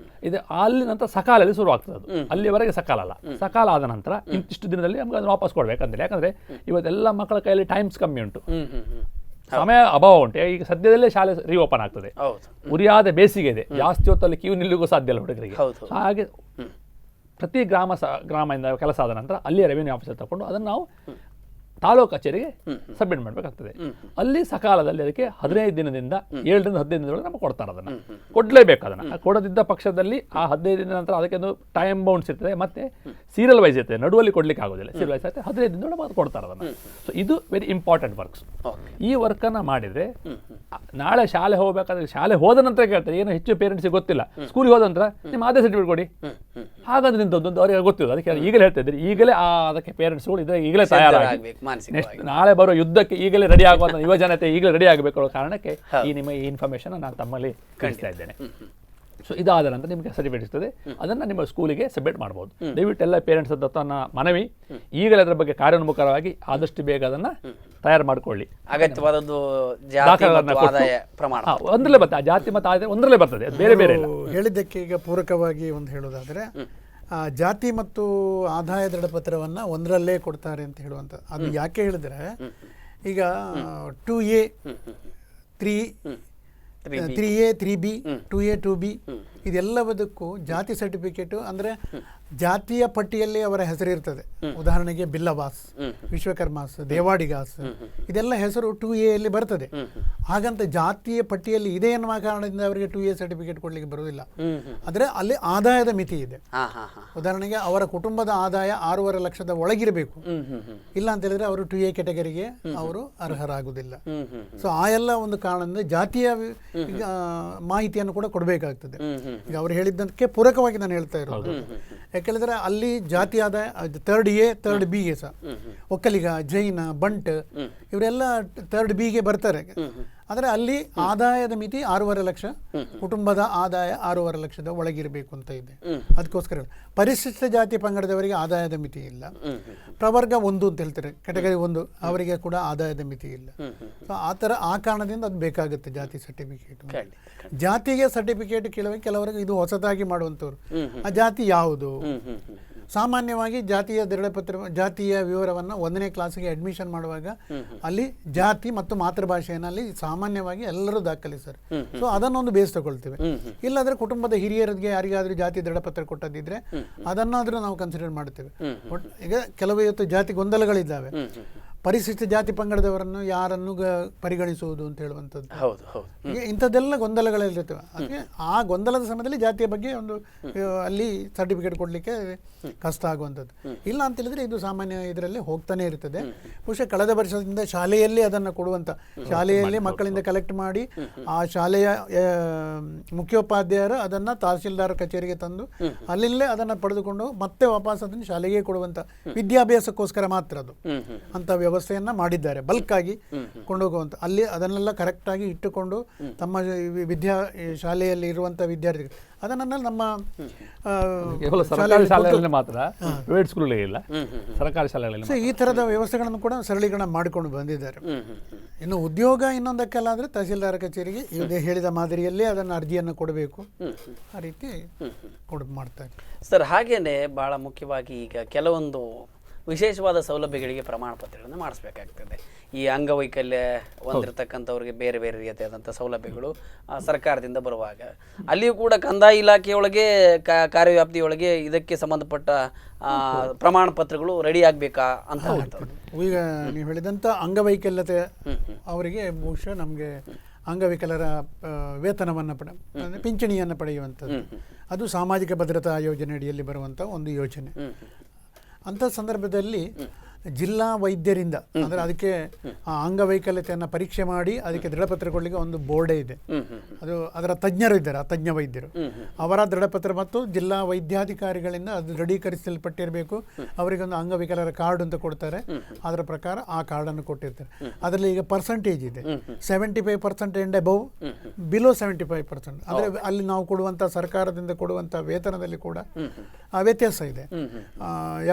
ಇದು ಅಲ್ಲಿ ನಂತರ ಸಕಾಲಲ್ಲಿ ಶುರುವಾಗ್ತದೆ. ಅದು ಅಲ್ಲಿವರೆಗೆ ಸಕಾಲ ಅಲ್ಲ. ಸಕಾಲ ಆದ ನಂತರ ಇಂತಿಷ್ಟು ದಿನದಲ್ಲಿ ನಮ್ಗೆ ಅದನ್ನು ವಾಪಸ್ ಕೊಡ್ಬೇಕಂತೇಳಿ. ಯಾಕಂದರೆ ಇವತ್ತೆಲ್ಲ ಮಕ್ಕಳ ಕೈಯಲ್ಲಿ ಟೈಮ್ಸ್ ಕಮ್ಮಿ ಉಂಟು, ಸಮಯ ಅಭಾವ ಉಂಟು. ಈಗ ಸದ್ಯದಲ್ಲೇ ಶಾಲೆ ರೀಓಪನ್ ಆಗ್ತದೆ. ಉರಿಯಾದ ಬೇಸಿಗೆ ಇದೆ, ಜಾಸ್ತಿ ಹೊತ್ತಲ್ಲಿ ಕ್ಯೂ ನಿಲ್ಲಿಗೂ ಸಾಧ್ಯ ಇಲ್ಲ ಹುಡುಗರಿಗೆ. ಹಾಗೆ ಪ್ರತಿ ಗ್ರಾಮದಿಂದ ಕೆಲಸ ಆದ ನಂತರ ಅಲ್ಲಿಯ ರೆವಿನ್ಯೂ ಆಫೀಸರ್ ತಗೊಂಡು ಅದನ್ನು ನಾವು ತಾಲೂಕು ಕಚೇರಿಗೆ ಸಬ್ಮಿಟ್ ಮಾಡಬೇಕಾಗ್ತದೆ. ಅಲ್ಲಿ ಸಕಾಲದಲ್ಲಿ ಅದಕ್ಕೆ 15 ದಿನದಿಂದ 7 ರಿಂದ 15 ದಿನದೊಳಗೆ ನಮಗೆ ಕೊಡ್ತಾರೆ. ಅದನ್ನು ಕೊಡಲೇಬೇಕು. ಅದನ್ನು ಕೊಡದಿದ್ದ ಪಕ್ಷದಲ್ಲಿ ಆ 15 ದಿನದ ನಂತರ ಅದಕ್ಕೆ ಒಂದು ಟೈಮ್ ಬೌಂಡ್ಸ್ ಇರ್ತದೆ, ಮತ್ತೆ ಸೀರಿಯಲ್ ವೈಸ್ ಇರ್ತದೆ, ನಡುವಲ್ಲಿ ಕೊಡ್ಲಿಕ್ಕೆ ಆಗೋದಿಲ್ಲ. ಸೀರಿಯಲ್ ವೈಸ್ ಆಗುತ್ತೆ, 15 ದಿನದೊಳಗೆ ಅದು ಕೊಡ್ತಾರೆ ಅದನ್ನು. ಸೊ ಇದು ವೆರಿ ಇಂಪಾರ್ಟೆಂಟ್ ವರ್ಕ್ಸ್. ಈ ವರ್ಕನ್ನು ಮಾಡಿದರೆ ನಾಳೆ ಶಾಲೆ ಹೋಗಬೇಕಾದ್ರೆ ಶಾಲೆ ಹೋದ ನಂತರ ಕೇಳ್ತಾರೆ. ಏನು ಹೆಚ್ಚು ಪೇರೆಂಟ್ಸಿಗೆ ಗೊತ್ತಿಲ್ಲ, ಸ್ಕೂಲಿಗೆ ಹೋದ ನಂತರ ನಿಮ್ಮ ಆಧಾರ್ ಸರ್ಟಿಫಿಕೇಟ್ ಕೊಡಿ ಹಾಗಾದ್ರೆ ನಿಂತದ್ದು ಅವರಿಗೆ ಗೊತ್ತಿಲ್ಲ. ಅದಕ್ಕೆ ಈಗಲೇ ಹೇಳ್ತಾ ಇದ್ದೀರಿ, ಈಗಲೇ ಅದಕ್ಕೆ ಪೇರೆಂಟ್ಸ್ಗಳು ಇದ್ರೆ ಈಗಲೇ ತಯಾರಾಗಿ ನೆಕ್ಸ್ಟ್ ನಾಳೆ ಬರೋ ಯುದ್ಧಕ್ಕೆ ಈಗಲೇ ರೆಡಿ ಆಗುವಂಥ ಯುವ ಜನತೆ ಈಗಲೇ ರೆಡಿ ಆಗಬೇಕು ಅನ್ನೋ ಕಾರಣಕ್ಕೆ ನಿಮ್ಮ ಈ ಇನ್ಫಾರ್ಮೇಶನ್ ನಾನು ತಮ್ಮಲ್ಲಿ ಕಳಿಸ್ತಾ ಇದ್ದೇನೆ. ಸೊ ಇದಾದ ನಂತರ ನಿಮಗೆ ಸರ್ಟಿಫಿಕೇಟ್ ಇರ್ತದೆ, ಅದನ್ನು ನಿಮ್ಮ ಸ್ಕೂಲಿಗೆ ಸಬ್ಮಿಟ್ ಮಾಡ್ಬೋದು. ದಯವಿಟ್ಟು ಎಲ್ಲ ಪೇರೆಂಟ್ಸ್ ತನ್ನ ಮನವಿ, ಈಗಲೇ ಅದರ ಬಗ್ಗೆ ಕಾರ್ಯೋನ್ಮುಖರಾಗಿ ಆದಷ್ಟು ಬೇಗ ಅದನ್ನು ತಯಾರು ಮಾಡಿಕೊಳ್ಳಿ. ಅಗತ್ಯವಾದದ್ದು ಒಂದರಲ್ಲೇ ಬರ್ತದೆ, ಜಾತಿ ಮತ್ತು ಆದಾಯ ಒಂದರಲ್ಲೇ ಬರ್ತದೆ, ಬೇರೆ ಬೇರೆ ಹೇಳಿದ್ದಕ್ಕೆ ಈಗ ಪೂರಕವಾಗಿ ಒಂದು ಹೇಳೋದಾದರೆ ಜಾತಿ ಮತ್ತು ಆದಾಯ ದೃಢಪತ್ರವನ್ನು ಒಂದರಲ್ಲೇ ಕೊಡ್ತಾರೆ ಅಂತ ಹೇಳುವಂಥ ಅದು ಯಾಕೆ ಹೇಳಿದ್ರೆ, ಈಗ 2A 3A 3B 2A 2B ಇದೆಲ್ಲದಕ್ಕೂ ಜಾತಿ ಸರ್ಟಿಫಿಕೇಟು ಅಂದರೆ ಜಾತಿಯ ಪಟ್ಟಿಯಲ್ಲಿ ಅವರ ಹೆಸರಿರ್ತದೆ. ಉದಾಹರಣೆಗೆ ಬಿಲ್ಲವಾಸ್, ವಿಶ್ವಕರ್ಮಾಸ್, ದೇವಾಡಿಗಾಸ್, ಇದೆಲ್ಲ ಹೆಸರು 2A ಯಲ್ಲಿ ಬರ್ತದೆ. ಹಾಗಂತ ಜಾತಿಯ ಪಟ್ಟಿಯಲ್ಲಿ ಇದೆ ಎನ್ನುವ ಕಾರಣದಿಂದ ಅವರಿಗೆ 2A ಸರ್ಟಿಫಿಕೇಟ್ ಕೊಡಲಿಕ್ಕೆ ಬರುವುದಿಲ್ಲ. ಆದರೆ ಅಲ್ಲಿ ಆದಾಯದ ಮಿತಿ ಇದೆ. ಉದಾಹರಣೆಗೆ ಅವರ ಕುಟುಂಬದ ಆದಾಯ 6.5 ಲಕ್ಷದ ಒಳಗಿರಬೇಕು. ಇಲ್ಲ ಅಂತ ಹೇಳಿದ್ರೆ ಅವರು 2A ಕ್ಯಾಟಗರಿಗೆ ಅವರು ಅರ್ಹರಾಗುವುದಿಲ್ಲ. ಸೊ ಆ ಎಲ್ಲ ಒಂದು ಕಾರಣದಿಂದ ಜಾತಿಯ ಮಾಹಿತಿಯನ್ನು ಕೂಡ ಕೊಡಬೇಕಾಗ್ತದೆ. ಈಗ ಅವರು ಹೇಳಿದ್ದಕ್ಕೆ ಪೂರಕವಾಗಿ ನಾನು ಹೇಳ್ತಾ ಇರೋದು. ಯಾಕೆಂದ್ರೆ ಅಲ್ಲಿ ಜಾತಿ ಆದಾಯ 3A 3Bಗೆ ಸಹ ಒಕ್ಕಲಿಗ, ಜೈನ, ಬಂಟ್ ಇವರೆಲ್ಲ 3B ಬರ್ತಾರೆ. ಆದರೆ ಅಲ್ಲಿ ಆದಾಯದ ಮಿತಿ 6.5 ಲಕ್ಷ, ಕುಟುಂಬದ ಆದಾಯ 6.5 ಲಕ್ಷದ ಒಳಗಿರಬೇಕು ಅಂತ ಇದೆ. ಅದಕ್ಕೋಸ್ಕರ ಪರಿಶಿಷ್ಟ ಜಾತಿ ಪಂಗಡದವರಿಗೆ ಆದಾಯದ ಮಿತಿ ಇಲ್ಲ. ಪ್ರವರ್ಗ 1 ಅಂತ ಹೇಳ್ತಾರೆ, ಕ್ಯಾಟಗರಿ 1, ಅವರಿಗೆ ಕೂಡ ಆದಾಯದ ಮಿತಿ ಇಲ್ಲ. ಸೊ ಆ ಕಾರಣದಿಂದ ಅದು ಬೇಕಾಗುತ್ತೆ ಜಾತಿ ಸರ್ಟಿಫಿಕೇಟ್. ಜಾತಿಗೆ ಸರ್ಟಿಫಿಕೇಟ್ ಕೇಳುವಾಗ ಕೆಲವರಿಗೆ ಇದು ಹೊಸದಾಗಿ ಮಾಡುವಂಥವ್ರು, ಆ ಜಾತಿ ಯಾವುದು? ಸಾಮಾನ್ಯವಾಗಿ ಜಾತಿಯ ದೃಢಪತ್ರ, ಜಾತಿಯ ವಿವರವನ್ನು 1ನೇ ಕ್ಲಾಸಿಗೆ ಅಡ್ಮಿಷನ್ ಮಾಡುವಾಗ ಅಲ್ಲಿ ಜಾತಿ ಮತ್ತು ಮಾತೃಭಾಷೆಯಲ್ಲಿ ಸಾಮಾನ್ಯವಾಗಿ ಎಲ್ಲರೂ ದಾಖಲಿಸ್ತಾರೆ. ಸೊ ಅದನ್ನೊಂದು ಬೇಸ್ ತಗೊಳ್ತೇವೆ. ಇಲ್ಲಾಂದ್ರೆ ಕುಟುಂಬದ ಹಿರಿಯರಿಗೆ ಯಾರಿಗಾದ್ರೂ ಜಾತಿ ದೃಢಪತ್ರ ಕೊಟ್ಟದಿದ್ರೆ ಅದನ್ನಾದ್ರೂ ನಾವು ಕನ್ಸಿಡರ್ ಮಾಡ್ತೇವೆ. ಈಗ ಕೆಲವು ಇವತ್ತು ಜಾತಿ ಗೊಂದಲಗಳಿದ್ದಾವೆ. ಪರಿಶಿಷ್ಟ ಜಾತಿ ಪಂಗಡದವರನ್ನು ಯಾರನ್ನು ಪರಿಗಣಿಸುವುದು ಅಂತ ಹೇಳುವಂಥದ್ದು, ಇಂಥದ್ದೆಲ್ಲ ಗೊಂದಲಗಳಿರ್ತವೆ. ಅದಕ್ಕೆ ಆ ಗೊಂದಲದ ಸಮಯದಲ್ಲಿ ಜಾತಿಯ ಬಗ್ಗೆ ಒಂದು ಅಲ್ಲಿ ಸರ್ಟಿಫಿಕೇಟ್ ಕೊಡಲಿಕ್ಕೆ ಕಷ್ಟ ಆಗುವಂಥದ್ದು. ಇಲ್ಲ ಅಂತ ಹೇಳಿದ್ರೆ ಇದು ಸಾಮಾನ್ಯ ಇದರಲ್ಲಿ ಹೋಗ್ತಾನೆ ಇರ್ತದೆ. ಬಹುಶಃ ಕಳೆದ ವರ್ಷದಿಂದ ಶಾಲೆಯಲ್ಲಿ ಅದನ್ನು ಕೊಡುವಂಥ, ಶಾಲೆಯಲ್ಲಿ ಮಕ್ಕಳಿಂದ ಕಲೆಕ್ಟ್ ಮಾಡಿ ಆ ಶಾಲೆಯ ಮುಖ್ಯೋಪಾಧ್ಯಾಯರು ಅದನ್ನು ತಹಸೀಲ್ದಾರ್ ಕಚೇರಿಗೆ ತಂದು ಅಲ್ಲಿಂದಲೇ ಅದನ್ನು ಪಡೆದುಕೊಂಡು ಮತ್ತೆ ವಾಪಸ್ ಅದನ್ನು ಶಾಲೆಗೆ ಕೊಡುವಂಥ ವಿದ್ಯಾಭ್ಯಾಸಕ್ಕೋಸ್ಕರ ಮಾತ್ರ ಅದು ಅಂತ ವ್ಯವಸ್ಥೆಯನ್ನ ಮಾಡಿದ್ದಾರೆ. ಬಲ್ಕ್ ಆಗಿ ಕೊಂಡೋಗುವಂತ, ಅಲ್ಲಿ ಅದನ್ನೆಲ್ಲ ಕರೆಕ್ಟ್ ಆಗಿ ಇಟ್ಟುಕೊಂಡು ತಮ್ಮ ಶಾಲೆಯಲ್ಲಿ ಇರುವಂತ ವಿದ್ಯಾರ್ಥಿಗಳು ಅದನ್ನೆಲ್ಲ ನಮ್ಮ ಸರ್ಕಾರಿ ಶಾಲೆಗಳಲ್ಲಿ ಮಾತ್ರ, ಪ್ರೈವೇಟ್ ಸ್ಕೂಲ್ ಇಲ್ಲ, ಸರ್ಕಾರಿ ಶಾಲೆಗಳಲ್ಲಿ ಈ ತರದ ವ್ಯವಸ್ಥೆಗಳನ್ನು ಕೂಡ ಸರಳೀಕರಣ ಮಾಡಿಕೊಂಡು ಬಂದಿದ್ದಾರೆ. ಇನ್ನು ಉದ್ಯೋಗ ಇನ್ನೊಂದಕ್ಕೆಲ್ಲ ಅಂದ್ರೆ ತಹಸೀಲ್ದಾರ್ ಕಚೇರಿಗೆ ಇದೇ ಹೇಳಿದ ಮಾದರಿಯಲ್ಲೇ ಅದನ್ನು ಅರ್ಜಿಯನ್ನು ಕೊಡಬೇಕು. ಆ ರೀತಿ ಮಾಡ್ತಾರೆ ಸರ್. ಹಾಗೇನೆ ಬಹಳ ಮುಖ್ಯವಾಗಿ ಈಗ ಕೆಲವೊಂದು ವಿಶೇಷವಾದ ಸೌಲಭ್ಯಗಳಿಗೆ ಪ್ರಮಾಣ ಪತ್ರಗಳನ್ನು ಮಾಡಿಸ್ಬೇಕಾಗ್ತದೆ. ಈ ಅಂಗವೈಕಲ್ಯ ಹೊಂದಿರತಕ್ಕಂಥವ್ರಿಗೆ ಬೇರೆ ಬೇರೆ ರೀತಿಯಾದಂಥ ಸೌಲಭ್ಯಗಳು ಸರ್ಕಾರದಿಂದ ಬರುವಾಗ ಅಲ್ಲಿಯೂ ಕೂಡ ಕಂದಾಯ ಇಲಾಖೆಯೊಳಗೆ ಕಾರ್ಯವ್ಯಾಪ್ತಿಯೊಳಗೆ ಇದಕ್ಕೆ ಸಂಬಂಧಪಟ್ಟ ಪ್ರಮಾಣ ಪತ್ರಗಳು ರೆಡಿ ಆಗಬೇಕಾ ಅಂತ ಹೇಳ್ತಾರೆ. ಈಗ ನೀವು ಹೇಳಿದಂಥ ಅಂಗವೈಕಲ್ಯತೆ ಅವರಿಗೆ ಬಹುಶಃ ನಮಗೆ ಅಂಗವಿಕಲರ ವೇತನವನ್ನು ಪಿಂಚಣಿಯನ್ನು ಪಡೆಯುವಂಥದ್ದು, ಅದು ಸಾಮಾಜಿಕ ಭದ್ರತಾ ಯೋಜನೆ ಅಡಿಯಲ್ಲಿ ಬರುವಂಥ ಒಂದು ಯೋಜನೆ. ಅಂಥ ಸಂದರ್ಭದಲ್ಲಿ ಜಿಲ್ಲಾ ವೈದ್ಯರಿಂದ ಅಂದರೆ ಅದಕ್ಕೆ ಅಂಗವೈಕಲ್ಯತೆಯನ್ನು ಪರೀಕ್ಷೆ ಮಾಡಿ ಅದಕ್ಕೆ ದೃಢಪತ್ರ ಕೊಡಲಿಕ್ಕೆ ಒಂದು ಬೋರ್ಡೇ ಇದೆ. ಅದು ಅದರ ತಜ್ಞರು ಇದ್ದಾರೆ, ಆ ತಜ್ಞ ವೈದ್ಯರು, ಅವರ ದೃಢಪತ್ರ ಮತ್ತು ಜಿಲ್ಲಾ ವೈದ್ಯಾಧಿಕಾರಿಗಳಿಂದ ಅದು ದೃಢೀಕರಿಸಲ್ಪಟ್ಟಿರಬೇಕು. ಅವರಿಗೊಂದು ಅಂಗವಿಕಲರ ಕಾರ್ಡ್ ಅಂತ ಕೊಡ್ತಾರೆ. ಅದರ ಪ್ರಕಾರ ಆ ಕಾರ್ಡನ್ನು ಕೊಟ್ಟಿರ್ತಾರೆ. ಅದರಲ್ಲಿ ಈಗ ಪರ್ಸೆಂಟೇಜ್ ಇದೆ, 75% ಆ್ಯಂಡ್ ಅಬೌವ್, ಬಿಲೋ 75%. ಅಂದರೆ ಅಲ್ಲಿ ನಾವು ಕೊಡುವಂಥ ಸರ್ಕಾರದಿಂದ ಕೊಡುವಂಥ ವೇತನದಲ್ಲಿ ಕೂಡ ವ್ಯತ್ಯಾಸ ಇದೆ.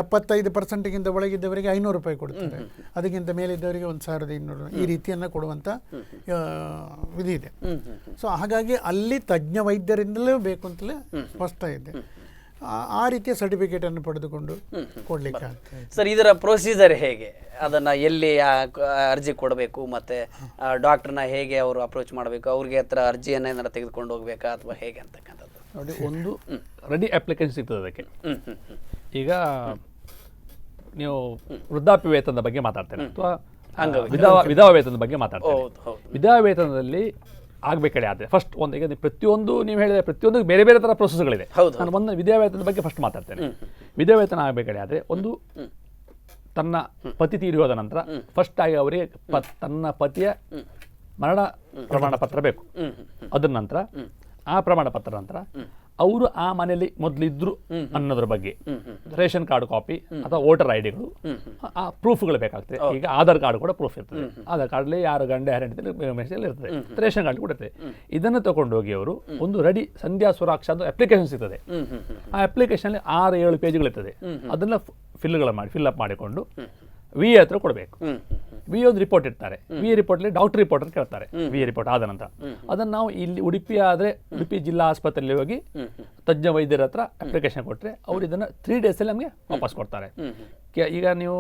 75%ಗಿಂತ ಒಳಗಿದ್ದವರಿಗೆ 500 ರೂಪಾಯಿ ಕೊಡ್ತಾರೆ, ಅದಕ್ಕಿಂತ ಮೇಲಿದ್ದವರಿಗೆ 1200, ಈ ರೀತಿಯನ್ನು ಕೊಡುವಂಥ ವಿಧಿ ಇದೆ. ಸೊ ಹಾಗಾಗಿ ಅಲ್ಲಿ ತಜ್ಞ ವೈದ್ಯರಿಂದಲೇ ಬೇಕು ಅಂತಲೇ ಸ್ಪಷ್ಟ ಇದೆ. ಆ ರೀತಿಯ ಸರ್ಟಿಫಿಕೇಟ್ ಅನ್ನು ಪಡೆದುಕೊಂಡು ಕೊಡ್ಲಿಕ್ಕೆ ಆಗ್ತದೆ. ಸರ್, ಇದರ ಪ್ರೊಸೀಜರ್ ಹೇಗೆ? ಅದನ್ನ ಎಲ್ಲಿ ಅರ್ಜಿ ಕೊಡಬೇಕು, ಮತ್ತೆ ಡಾಕ್ಟರ್ನ ಹೇಗೆ ಅವರು ಅಪ್ರೋಚ್ ಮಾಡಬೇಕು, ಅವ್ರಿಗೆ ಹತ್ರ ಅರ್ಜಿಯನ್ನು ಏನಾರ ತೆಗೆದುಕೊಂಡು ಹೋಗ್ಬೇಕಾ ಅಥವಾ ಹೇಗೆ ಅಂತಕ್ಕಂಥದ್ದು? ನೋಡಿ, ಒಂದು ರೆಡಿ ಅಪ್ಲಿಕೇಶನ್ ಸಿಗ್ತದೆ ಅದಕ್ಕೆ. ಈಗ ನೀವು ವೃದ್ಧಾಪ್ಯ ವೇತನದ ಬಗ್ಗೆ ಮಾತಾಡ್ತೇನೆ ಅಥವಾ ವಿಧವಾ ವೇತನದ ಬಗ್ಗೆ ಮಾತಾಡ್ತೇನೆ. ವಿಧವಾ ವೇತನದಲ್ಲಿ ಆಗಬೇಕಾದ್ರೆ ಆದರೆ ಫಸ್ಟ್ ಒಂದು, ಈಗ ಪ್ರತಿಯೊಂದು ನೀವು ಹೇಳಿದ್ರೆ ಪ್ರತಿಯೊಂದು ಬೇರೆ ಬೇರೆ ಥರ ಪ್ರೊಸೆಸ್ಗಳಿದೆ. ನಾನು ಒಂದು ವಿಧವಾ ವೇತನದ ಬಗ್ಗೆ ಫಸ್ಟ್ ಮಾತಾಡ್ತೇನೆ. ವಿಧವಾ ವೇತನ ಆಗಬೇಕಾದ್ರೆ ಆದರೆ ಒಂದು ತನ್ನ ಪತಿ ತೀರಿಯೋದ ನಂತರ ಫಸ್ಟ್ ಆಗಿ ಅವರಿಗೆ ತನ್ನ ಪತಿಯ ಮರಣ ಪ್ರಮಾಣ ಪತ್ರ ಬೇಕು. ಅದರ ನಂತರ ಆ ಪ್ರಮಾಣ ಪತ್ರ ನಂತರ ಅವರು ಆ ಮನೆಯಲ್ಲಿ ಮೊದಲಿದ್ರು ಅನ್ನೋದ್ರ ಬಗ್ಗೆ ರೇಷನ್ ಕಾರ್ಡ್ ಕಾಪಿ ಅಥವಾ ವೋಟರ್ ಐಡಿಗಳು, ಆ ಪ್ರೂಫ್ಗಳು ಬೇಕಾಗ್ತದೆ. ಈಗ ಆಧಾರ್ ಕಾರ್ಡ್ ಕೂಡ ಪ್ರೂಫ್ ಇರ್ತದೆ. ಆಧಾರ್ ಕಾರ್ಡ್ಲಿ ಯಾರು ಗಂಡ ಹೆಂಡತಿ ಇರ್ತದೆ, ರೇಷನ್ ಕಾರ್ಡ್ ಕೂಡ ಇರ್ತದೆ. ಇದನ್ನು ತಗೊಂಡೋಗಿ ಅವರು ಒಂದು ರೆಡಿ ಸಂಧ್ಯಾ ಸುರಕ್ಷಾ ಅಂತ ಅಪ್ಲಿಕೇಶನ್ ಸಿಗ್ತದೆ. ಆ ಅಪ್ಲಿಕೇಶನ್ 6-7 ಪೇಜ್ಗಳಿರ್ತದೆ. ಅದನ್ನ ಫಿಲ್ಅಪ್ ಮಾಡಿಕೊಂಡು ವಿ ಹತ್ರ ಕೊಡಬೇಕು. ವಿ ಒಂದು ರಿಪೋರ್ಟ್ ಇರ್ತಾರೆ. ವಿ ರಿಪೋರ್ಟ್ಲಿ ಡಾಕ್ಟರ್ ರಿಪೋರ್ಟ್ ಅಂತ ಕೇಳ್ತಾರೆ. ವಿ ರಿಪೋರ್ಟ್ ಆದ ನಂತರ ಅದನ್ನು ನಾವು ಇಲ್ಲಿ ಉಡುಪಿ ಆದರೆ ಉಡುಪಿ ಜಿಲ್ಲಾ ಆಸ್ಪತ್ರೆಯಲ್ಲಿ ಹೋಗಿ ತಜ್ಞ ವೈದ್ಯರ ಹತ್ರ ಅಪ್ಲಿಕೇಶನ್ ಕೊಟ್ಟರೆ ಅವ್ರು ಇದನ್ನು 3 days ನಮಗೆ ವಾಪಸ್ ಕೊಡ್ತಾರೆ. ಈಗ ನೀವು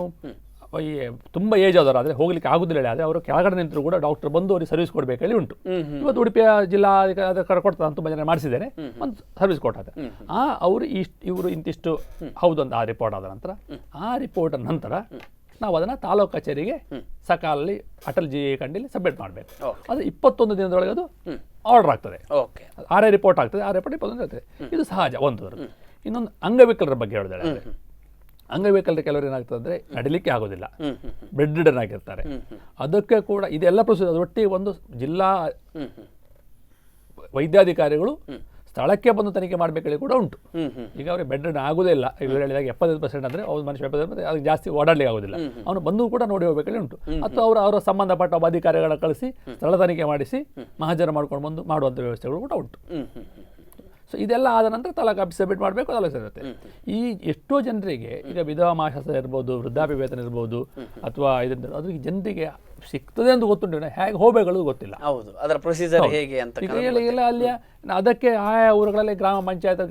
ಈ ತುಂಬ ಏಜ್ ಆದವರು ಆದರೆ ಹೋಗ್ಲಿಕ್ಕೆ ಆಗುದಿಲ್ಲ ಹೇಳಿ ಆದರೆ ಅವರು ಕೆಳಗಡೆ ನಿಂತರೂ ಕೂಡ ಡಾಕ್ಟರ್ ಬಂದು ಅವ್ರಿಗೆ ಸರ್ವಿಸ್ ಕೊಡಬೇಕು ಹೇಳಿ ಉಂಟು. ಇವತ್ತು ಉಡುಪಿಯ ಜಿಲ್ಲಾ ಕೊಡ್ತಾರೆ ತುಂಬ ಜನ ಮಾಡಿಸಿದ್ದೇನೆ, ಒಂದು ಸರ್ವಿಸ್ ಕೊಟ್ಟಾರೆ. ಅವರು ಇವರು ಇಂತಿಷ್ಟು ಹೌದು ಅಂತ ಆ ರಿಪೋರ್ಟ್ ಆದ ನಂತರ, ಆ ರಿಪೋರ್ಟ್ ನಂತರ ನಾವು ಅದನ್ನು ತಾಲೂಕು ಕಚೇರಿಗೆ ಸಕಾಲಲ್ಲಿ ಅಟಲ್ ಜಿ ಕಂಡಿಲ್ಲಿ ಸಬ್ಮಿಟ್ ಮಾಡಬೇಕು. ಅದು 21 ದಿನದೊಳಗೆ ಅದು ಆರ್ಡರ್ ಆಗ್ತದೆ. ಆರೇ ರಿಪೋರ್ಟ್ ಆಗ್ತದೆ, ಆ ರಿಪೋರ್ಟ್ 21 ಆಗ್ತದೆ. ಇದು ಸಹಜ ಒಂದು. ಇನ್ನೊಂದು ಅಂಗವಿಕಲರ ಬಗ್ಗೆ ಹೇಳಿದ್ರೆ, ಅಂಗವಿಕಲರ ಕೆಲವರು ಏನಾಗ್ತದೆ ಅಂದರೆ ನಡಿಲಿಕ್ಕೆ ಆಗೋದಿಲ್ಲ, ಬೆಡ್ ರಿಡನ್ ಆಗಿರ್ತಾರೆ. ಅದಕ್ಕೆ ಕೂಡ ಇದೆಲ್ಲ ಪ್ರೊಸೀಜರ್ ಒಟ್ಟಿಗೆ ಒಂದು ಜಿಲ್ಲಾ ವೈದ್ಯಾಧಿಕಾರಿಗಳು ಸ್ಥಳಕ್ಕೆ ಬಂದು ತನಿಖೆ ಮಾಡಬೇಕಲ್ಲಿ ಕೂಡ ಉಂಟು. ಈಗ ಅವ್ರಿಗೆ ಬೆಡ್ ರಿಡನ್ ಆಗೋದೇ ಇಲ್ಲ, ಇವರು ಹೇಳಿದಾಗ 75% ಅಂದರೆ ಅವ್ರ ಮನುಷ್ಯ 75% ಅದಕ್ಕೆ ಜಾಸ್ತಿ ಓಡಾಡಲಿಕ್ಕೆ ಆಗೋದಿಲ್ಲ, ಅವನು ಬಂದು ಕೂಡ ನೋಡಿ ಹೋಗ್ಬೇಕಲ್ಲಿ ಉಂಟು. ಅಥವಾ ಅವರ ಸಂಬಂಧಪಟ್ಟ ಒಬ್ಬ ಅಧಿಕಾರಿಗಳ ಕಳಿಸಿ ಸ್ಥಳ ತನಿಖೆ ಮಾಡಿಸಿ ಮಹಾಜನ ಮಾಡ್ಕೊಂಡು ಬಂದು ಮಾಡುವಂಥ ವ್ಯವಸ್ಥೆಗಳು ಕೂಡ ಉಂಟು. ಸೊ ಇದೆಲ್ಲ ಆದ ನಂತರ ತಾಲೂಕು ಆಫೀಸ್ ಸಬ್ಮಿಟ್ ಮಾಡಬೇಕು, ತಾಲೂಕು ಸೇರುತ್ತೆ. ಈ ಎಷ್ಟೋ ಜನರಿಗೆ ಈಗ ವಿಧವಾ ಮಾಸಾಸ ಇರ್ಬೋದು, ವೃದ್ಧಾಪ್ಯ ವೇತನ ಇರ್ಬೋದು, ಅಥವಾ ಇದರಿಂದ ಅದ್ರಿಗೆ ಜನರಿಗೆ ಸಿಗ್ತದೆ ಅಂತ ಗೊತ್ತುಂಟು, ಹೇಗೆ ಹೋಗಬೇಕು ಗೊತ್ತಿಲ್ಲ. ಹೌದು, ಅದರ ಪ್ರೊಸೀಜರ್ ಹೇಗೆ ಅಂತ ಇಲ್ಲ ಅಲ್ಲಿ ಅದಕ್ಕೆ ಆಯಾ ಊರುಗಳಲ್ಲಿ ಗ್ರಾಮ ಪಂಚಾಯತ್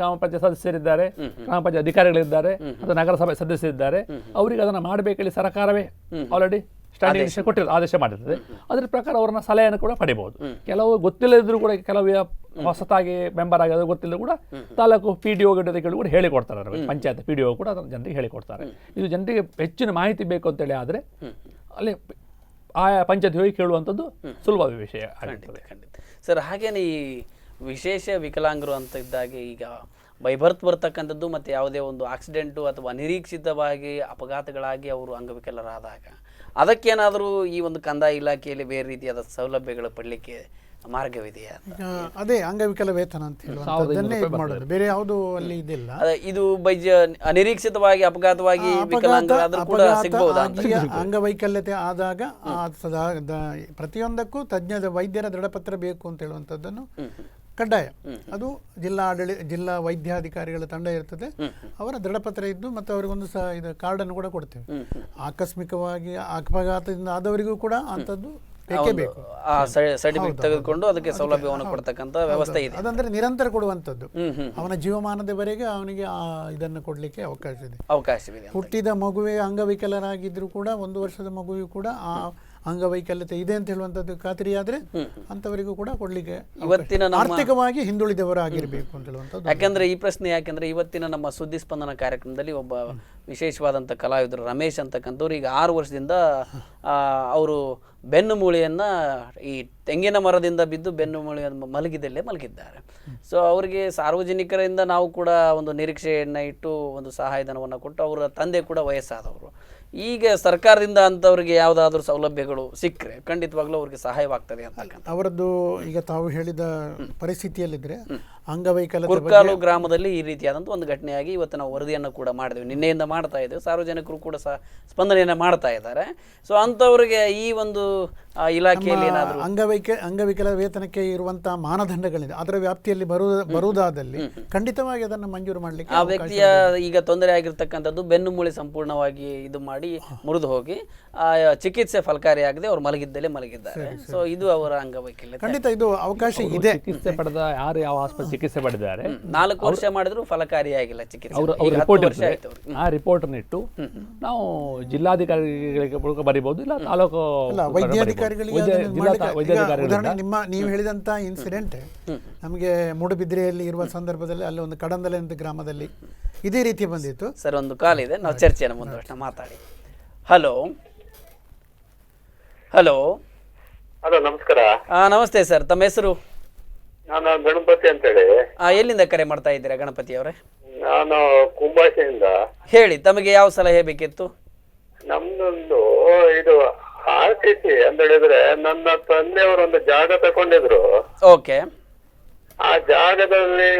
ಸದಸ್ಯರಿದ್ದಾರೆ, ಗ್ರಾಮ ಪಂಚಾಯತ್ ಅಧಿಕಾರಿಗಳಿದ್ದಾರೆ, ಅಥವಾ ನಗರಸಭೆ ಸದಸ್ಯರಿದ್ದಾರೆ. ಅವರಿಗೆ ಅದನ್ನು ಮಾಡಬೇಕಲ್ಲಿ ಸರ್ಕಾರವೇ ಆಲ್ರೆಡಿ ಸ್ಟ್ಯಾಂಡಿಂಗ್ ಕೊಟ್ಟಿರೋದು, ಆದೇಶ ಮಾಡಿರ್ತದೆ. ಅದರ ಪ್ರಕಾರ ಅವ್ರನ್ನ ಸಲಹೆಯನ್ನು ಕೂಡ ಪಡಿಬಹುದು. ಕೆಲವು ಗೊತ್ತಿಲ್ಲದಿದ್ರು ಕೂಡ, ಕೆಲವು ಹೊಸತಾಗಿ ಮೆಂಬರ್ ಆಗೋದು ಗೊತ್ತಿಲ್ಲ ಕೂಡ ತಾಲೂಕು PDO ಕೂಡ ಹೇಳಿಕೊಡ್ತಾರೆ, ಪಂಚಾಯತ್ PDO ಕೂಡ ಜನರಿಗೆ ಹೇಳಿಕೊಡ್ತಾರೆ. ಇದು ಜನರಿಗೆ ಹೆಚ್ಚಿನ ಮಾಹಿತಿ ಬೇಕು ಅಂತೇಳಿ ಆದರೆ ಅಲ್ಲಿ ಆಯಾ ಪಂಚಾಯತ್ ಹೋಗಿ ಕೇಳುವಂಥದ್ದು ಸುಲಭ ವಿಷಯ ಆಗಿರ್ತದೆ. ಸರ್, ಹಾಗೇನೆ ಈ ವಿಶೇಷ ವಿಕಲಾಂಗರು ಅಂತ ಇದ್ದಾಗೆ ಈಗ ಬರ್ತಕ್ಕಂಥದ್ದು ಮತ್ತು ಯಾವುದೇ ಒಂದು ಆಕ್ಸಿಡೆಂಟು ಅಥವಾ ಅನಿರೀಕ್ಷಿತವಾಗಿ ಅಪಘಾತಗಳಾಗಿ ಅವರು ಅಂಗವಿಕಲರಾದಾಗ ಅದಕ್ಕೇನಾದರೂ ಈ ಒಂದು ಕಂದಾಯ ಇಲಾಖೆಯಲ್ಲಿ ಬೇರೆ ರೀತಿಯಾದ ಸೌಲಭ್ಯಗಳು ಪಡಲಿಕ್ಕೆ ಮಾರ್ಗವಿದೆಯಾ? ಅದೇ ಅಂಗವಿಕಲ ವೇತನ ಅಂತ ಹೇಳುವಂಥದ್ದನ್ನೇ ಮಾಡೋದು, ಬೇರೆ ಯಾವುದು ಅಲ್ಲಿ ಇದಿಲ್ಲ. ಇದು ಅನಿರೀಕ್ಷಿತವಾಗಿ ಅಪಘಾತವಾಗಿ ಅಂಗವೈಕಲ್ಯತೆ ಆದಾಗ ಪ್ರತಿಯೊಂದಕ್ಕೂ ತಜ್ಞ ವೈದ್ಯರ ದೃಢಪತ್ರ ಬೇಕು ಅಂತ ಹೇಳುವಂಥದ್ದನ್ನು ಕಡ್ಡಾಯ. ಅದು ಜಿಲ್ಲಾ ವೈದ್ಯಾಧಿಕಾರಿಗಳ ತಂಡ ಇರ್ತದೆ, ಅವರ ದೃಢಪತ್ರ ಇದ್ದು ಮತ್ತು ಅವರಿಗೊಂದು ಇದು ಕಾರ್ಡನ್ನು ಕೂಡ ಕೊಡ್ತೇವೆ. ಆಕಸ್ಮಿಕವಾಗಿ ಅಪಘಾತದಿಂದ ಆದವರಿಗೂ ಕೂಡ ಅಂಥದ್ದು ಬೇಕೇ ಬೇಕು, ಸರ್ಟಿಫಿಕೇಟ್ ತೆಗೆದುಕೊಂಡು ಅದಕ್ಕೆ ಸೌಲಭ್ಯವನ್ನು ಕೊಡ್ತಕ್ಕಂಥ ವ್ಯವಸ್ಥೆ ಇದೆ. ಅದಂದ್ರೆ ನಿರಂತರ ಕೊಡುವಂಥದ್ದು, ಅವನ ಜೀವಮಾನದವರೆಗೆ ಅವನಿಗೆ ಇದನ್ನು ಕೊಡ್ಲಿಕ್ಕೆ ಅವಕಾಶವಿದೆ. ಹುಟ್ಟಿದ ಮಗುವೆ ಅಂಗವಿಕಲರಾಗಿದ್ರು ಕೂಡ 1 ವರ್ಷದ ಮಗುವಿಗೂ ಕೂಡ ಆ ಅಂಗವೈಕಲ್ಯತೆ ಇದೆ ಅಂತ ಹೇಳುವಂಥದ್ದು ಖಾತ್ರಿಯಾದ್ರೆ ಅಂಥವರಿಗೂ ಕೂಡ ಕೊಡ್ಲಿಕ್ಕೆ ಇವತ್ತಿನ ಆರ್ಥಿಕವಾಗಿ ಹಿಂದುಳಿದವರಾಗಿರ್ಬೇಕು ಅಂತ ಹೇಳುವಂಥದ್ದು. ಯಾಕೆಂದ್ರೆ ಈ ಪ್ರಶ್ನೆ ಯಾಕೆಂದ್ರೆ ಇವತ್ತಿನ ನಮ್ಮ ಸುದ್ದಿ ಸ್ಪಂದನ ಕಾರ್ಯಕ್ರಮದಲ್ಲಿ ಒಬ್ಬ ವಿಶೇಷವಾದಂಥ ಕಲಾವಿದರು ರಮೇಶ್ ಅಂತಕ್ಕಂಥವ್ರು ಈಗ 6 ವರ್ಷದಿಂದ ಅವರು ಬೆನ್ನು ಮೂಳೆಯನ್ನು ಈ ತೆಂಗಿನ ಮರದಿಂದ ಬಿದ್ದು ಬೆನ್ನು ಮೂಳೆಯನ್ನು ಮಲಗಿದ್ದಾರೆ. ಸೊ ಅವರಿಗೆ ಸಾರ್ವಜನಿಕರಿಂದ ನಾವು ಕೂಡ ಒಂದು ನಿರೀಕ್ಷೆಯನ್ನು ಇಟ್ಟು ಒಂದು ಸಹಾಯಧನವನ್ನು ಕೊಟ್ಟು, ಅವರ ತಂದೆ ಕೂಡ ವಯಸ್ಸಾದವರು. ಈಗ ಸರ್ಕಾರದಿಂದ ಅಂಥವ್ರಿಗೆ ಯಾವುದಾದ್ರೂ ಸೌಲಭ್ಯಗಳು ಸಿಕ್ಕರೆ ಖಂಡಿತವಾಗ್ಲೂ ಅವ್ರಿಗೆ ಸಹಾಯವಾಗ್ತದೆ ಅಂತಕ್ಕಂಥ ಅವರದ್ದು ಈಗ ತಾವು ಹೇಳಿದ ಪರಿಸ್ಥಿತಿಯಲ್ಲಿದ್ದರೆ ಅಂಗವೈಕಲ್ಯ ಕುರ್ಕಾಲು ಗ್ರಾಮದಲ್ಲಿ ಈ ರೀತಿಯಾದಂಥ ಒಂದು ಘಟನೆಯಾಗಿ ಇವತ್ತು ನಾವು ವರದಿಯನ್ನು ಕೂಡ ಮಾಡಿದ್ವಿ, ನಿನ್ನೆಯಿಂದ ಮಾಡ್ತಾ ಇದ್ದೇವೆ. ಸಾರ್ವಜನಿಕರು ಕೂಡ ಸ್ಪಂದನೆಯನ್ನು ಮಾಡ್ತಾ ಇದ್ದಾರೆ. ಸೊ ಅಂಥವ್ರಿಗೆ ಈ ಒಂದು ಇಲಾಖೆಯಲ್ಲಿ ಏನಾದರೂ ಅಂಗವಿಕಲ ವೇತನಕ್ಕೆ ಇರುವಂತಹ ಮಾನದಂಡಗಳಿದೆ, ಅದರ ವ್ಯಾಪ್ತಿಯಲ್ಲಿ ಬರುವುದಾದಲ್ಲಿ ಖಂಡಿತವಾಗಿ ಅದನ್ನು ಮಂಜೂರು ಮಾಡಲಿಕ್ಕೆ ಆ ವ್ಯಕ್ತಿಯ ಈಗ ತೊಂದರೆ ಆಗಿರ್ತಕ್ಕಂಥದ್ದು ಬೆನ್ನು ಮೂಳೆ ಸಂಪೂರ್ಣವಾಗಿ ಇದು ಮಾಡಿ ಮುರಿದು ಹೋಗಿ ಚಿಕಿತ್ಸೆ ಫಲಕಾರಿಯಾಗದೆ ಅವರು ಮಲಗಿದ್ದಾರೆ. ಸೊ ಇದು ಅವರ ಅಂಗವೈಕಲ್ಯ. ಖಂಡಿತ ಇದು ಅವಕಾಶ ಇದೆ. ಚಿಕಿತ್ಸೆ ಪಡೆದ ಯಾರು ಯಾವ ಆಸ್ಪತ್ರೆ ಚಿಕಿತ್ಸೆ ಪಡೆದಿದ್ದಾರೆ 4 ವರ್ಷ ಮಾಡಿದ್ರು ಫಲಕಾರಿಯಾಗಿಲ್ಲ ಚಿಕಿತ್ಸೆ. ಆ ರಿಪೋರ್ಟ್ ಇಟ್ಟು ನಾವು ಜಿಲ್ಲಾಧಿಕಾರಿಗಳಿಗೆ ಬರೀಬಹುದು, ಇಲ್ಲ ತಾಲೂಕು ವೈದ್ಯಾಧಿಕಾರಿಗಳಿಗೆ. ನೀವು ಹೇಳಿದಂತ ಇನ್ಸಿಡೆಂಟ್ ನಮಗೆ ಮೂಡುಬಿದ್ರೆಯಲ್ಲಿ ಇರುವ ಸಂದರ್ಭದಲ್ಲಿ ಅಲ್ಲಿ ಒಂದು ಕಡಂದಲೆ ಅಂತ ಗ್ರಾಮದಲ್ಲಿ ಇದೇ ರೀತಿ ಬಂದಿತ್ತು. ಸರ್, ಒಂದು ಕಾಲ್ ಇದೆ, ನಾವು ಚರ್ಚೆಯನ್ನು ಮುಂದುವರಿಸೋಣ, ಮಾತಾಡಿ. ಹಲೋ ಹಲೋ ಹಲೋ, ನಮಸ್ಕಾರ. ನಮಸ್ತೆ ಸರ್, ತಮ್ಮ ಹೆಸರು? ನಾನು ಗಣಪತಿ ಅಂತೇಳಿ. ಎಲ್ಲಿಂದ ಕರೆ ಮಾಡ್ತಾ ಇದ್ದೀರಾ ಗಣಪತಿ ಅವರೇ? ನಾನು ಕುಂಬಾಶೆಯಿಂದ. ಹೇಳಿ, ತಮಗೆ ಯಾವ ಸಲಹೆ ಬೇಕಿತ್ತು? ನಮ್ದೊಂದು ಇದು RTC ಅಂತ ಹೇಳಿದ್ರೆ, ನನ್ನ ತಂದೆಯವರೊಂದು ಜಾಗ ತಗೊಂಡಿದ್ರು. ಓಕೆ. ಆ ಜಾಗದಲ್ಲಿ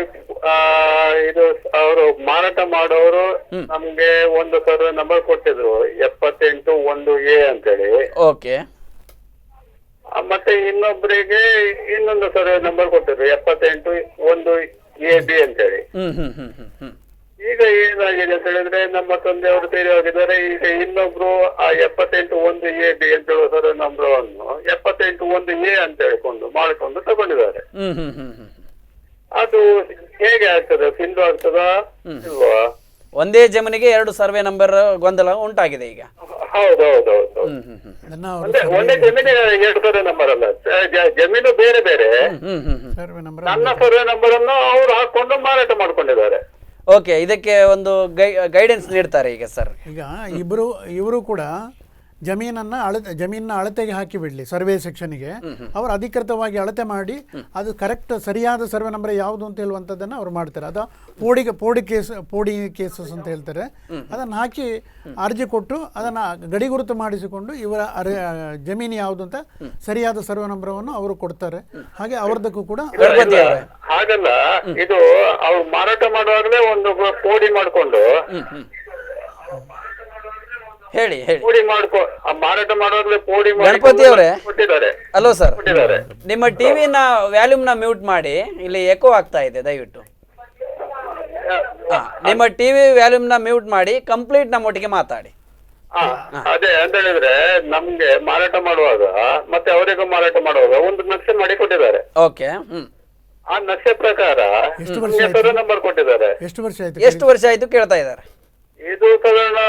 ಇದು ಅವರು ಮಾರಾಟ ಮಾಡೋರು ನಮ್ಗೆ ಒಂದು ಸರ್ವೆ ನಂಬರ್ ಕೊಟ್ಟಿದ್ರು, 78(1)A ಅಂತೇಳಿ. ಓಕೆ. ಮತ್ತೆ ಇನ್ನೊಬ್ಬರಿಗೆ ಇನ್ನೊಂದು ಸರ್ವೆ ನಂಬರ್ ಕೊಟ್ಟಿದ್ರು, 78(1)AB ಅಂತೇಳಿ. ಈಗ ಏನಾಗಿದೆ ಅಂತ ಹೇಳಿದ್ರೆ, ನಮ್ಮ ತಂದೆಯವರು ತೀರಿ ಹೋಗಿದ್ದಾರೆ. ಈಗ ಇನ್ನೊಬ್ರು ಆ 78(1)AB ಅಂತ ಹೇಳುವ ಸರ್ವೆ ನಂಬರ್ ಅನ್ನು 78(1)A ಅಂತ ಹೇಳಿಕೊಂಡು ಮಾಡಿಕೊಂಡು ತಗೊಂಡಿದ್ದಾರೆ. ಅದು ಹೇಗೆ ಆಗ್ತದೆ? ಸಿಂಧು ಆಗ್ತದಾ ಇಲ್ವಾ? ಒಂದೇ ಜಮೀನಿಗೆ 2 ಸರ್ವೆ ನಂಬರ್ ಗೊಂದಲ ಉಂಟಾಗಿದೆ ಈಗ. ಹೌದೌದೌದು. ಅದನ್ನ ಅವರು ಅಂದ್ರೆ ಒಂದೇ ಜಮೀನಿನ 2 ಸರ್ವೆ ನಂಬರ್ ಅಲ್ಲ, ಜಮೀನು ಬೇರೆ ಬೇರೆ. ಸರ್ವೆ ನಂಬರ್ ನನ್ನ ಸರ್ವೆ ನಂಬರ್ ಅನ್ನು ಅವ್ರು ಹಾಕೊಂಡು ಮಾರಾಟ ಮಾಡ್ಕೊಂಡಿದ್ದಾರೆ. ಓಕೆ, ಇದಕ್ಕೆ ಒಂದು ಗೈಡೆನ್ಸ್ ನೀಡ್ತಾರೆ ಈಗ ಸರ್. ಈಗ ಇವರು ಕೂಡ ಜಮೀನನ್ನ ಅಳತೆಗೆ ಹಾಕಿ ಬಿಡಲಿ ಸರ್ವೆ ಸೆಕ್ಷನ್ಗೆ, ಅವರು ಅಧಿಕೃತವಾಗಿ ಅಳತೆ ಮಾಡಿ ಅದು ಕರೆಕ್ಟ್ ಸರಿಯಾದ ಸರ್ವೆ ನಂಬರ್ ಯಾವುದು ಅಂತ ಹೇಳುವಂಥದ್ದನ್ನು ಅವ್ರು ಮಾಡ್ತಾರೆ. ಅದು ಪೋಡಿ ಕೇಸಸ್ ಅಂತ ಹೇಳ್ತಾರೆ. ಅದನ್ನು ಹಾಕಿ ಅರ್ಜಿ ಕೊಟ್ಟು ಅದನ್ನು ಗಡಿಗುರುತು ಮಾಡಿಸಿಕೊಂಡು ಇವರ ಜಮೀನು ಯಾವುದು ಅಂತ ಸರಿಯಾದ ಸರ್ವೆ ನಂಬರವನ್ನು ಅವರು ಕೊಡ್ತಾರೆ. ಹಾಗೆ ಅವರದಕ್ಕೂ ಕೂಡ ಹಾಗಲ್ಲ, ಇದು ಅವ್ರು ಮಾರಾಟ ಮಾಡುವಾಗಲೇ ಒಂದು ಪೋಡಿ ಮಾಡಿಕೊಂಡು ಹೇಳಿ ಮಾರಾಟ ಮಾಡುವಾಗಲೇ ಪೋಡಿ ಗಣಪತಿ ಅವರೇ ಕೊಟ್ಟಿದ್ದಾರೆ. ಅಲೋ ಸರ್, ನಿಮ್ಮ ಟಿವಿನ ವ್ಯಾಲ್ಯೂಮ್ನ ಮ್ಯೂಟ್ ಮಾಡಿ, ಇಲ್ಲಿ ಎಕೋ ಆಗ್ತಾ ಇದೆ, ದಯವಿಟ್ಟು ನಿಮ್ಮ ಟಿವಿ ವ್ಯಾಲ್ಯೂಮ್ನ ಮ್ಯೂಟ್ ಮಾಡಿ ಕಂಪ್ಲೀಟ್ ನಮ್ಮೊಟ್ಟಿಗೆ ಮಾತಾಡಿ. ಅದೇ ಅಂತ ಹೇಳಿದ್ರೆ ನಮ್ಗೆ ಮಾರಾಟ ಮಾಡುವಾಗ ಮತ್ತೆ ಅವರಿಗೂ ಮಾರಾಟ ಮಾಡುವಾಗ ಒಂದು ನಕ್ಷೆ ಮಾಡಿ ಕೊಟ್ಟಿದ್ದಾರೆ. ಓಕೆ, ಆ ನಕ್ಷೆ ಪ್ರಕಾರ ಸರ್ವೆ ನಂಬರ್ ಕೊಟ್ಟಿದ್ದಾರೆ. ಎಷ್ಟು ವರ್ಷ ಆಯ್ತು ಕೇಳ್ತಾ ಇದ್ದಾರೆ. ಇದು ಸಾಧಾರಣ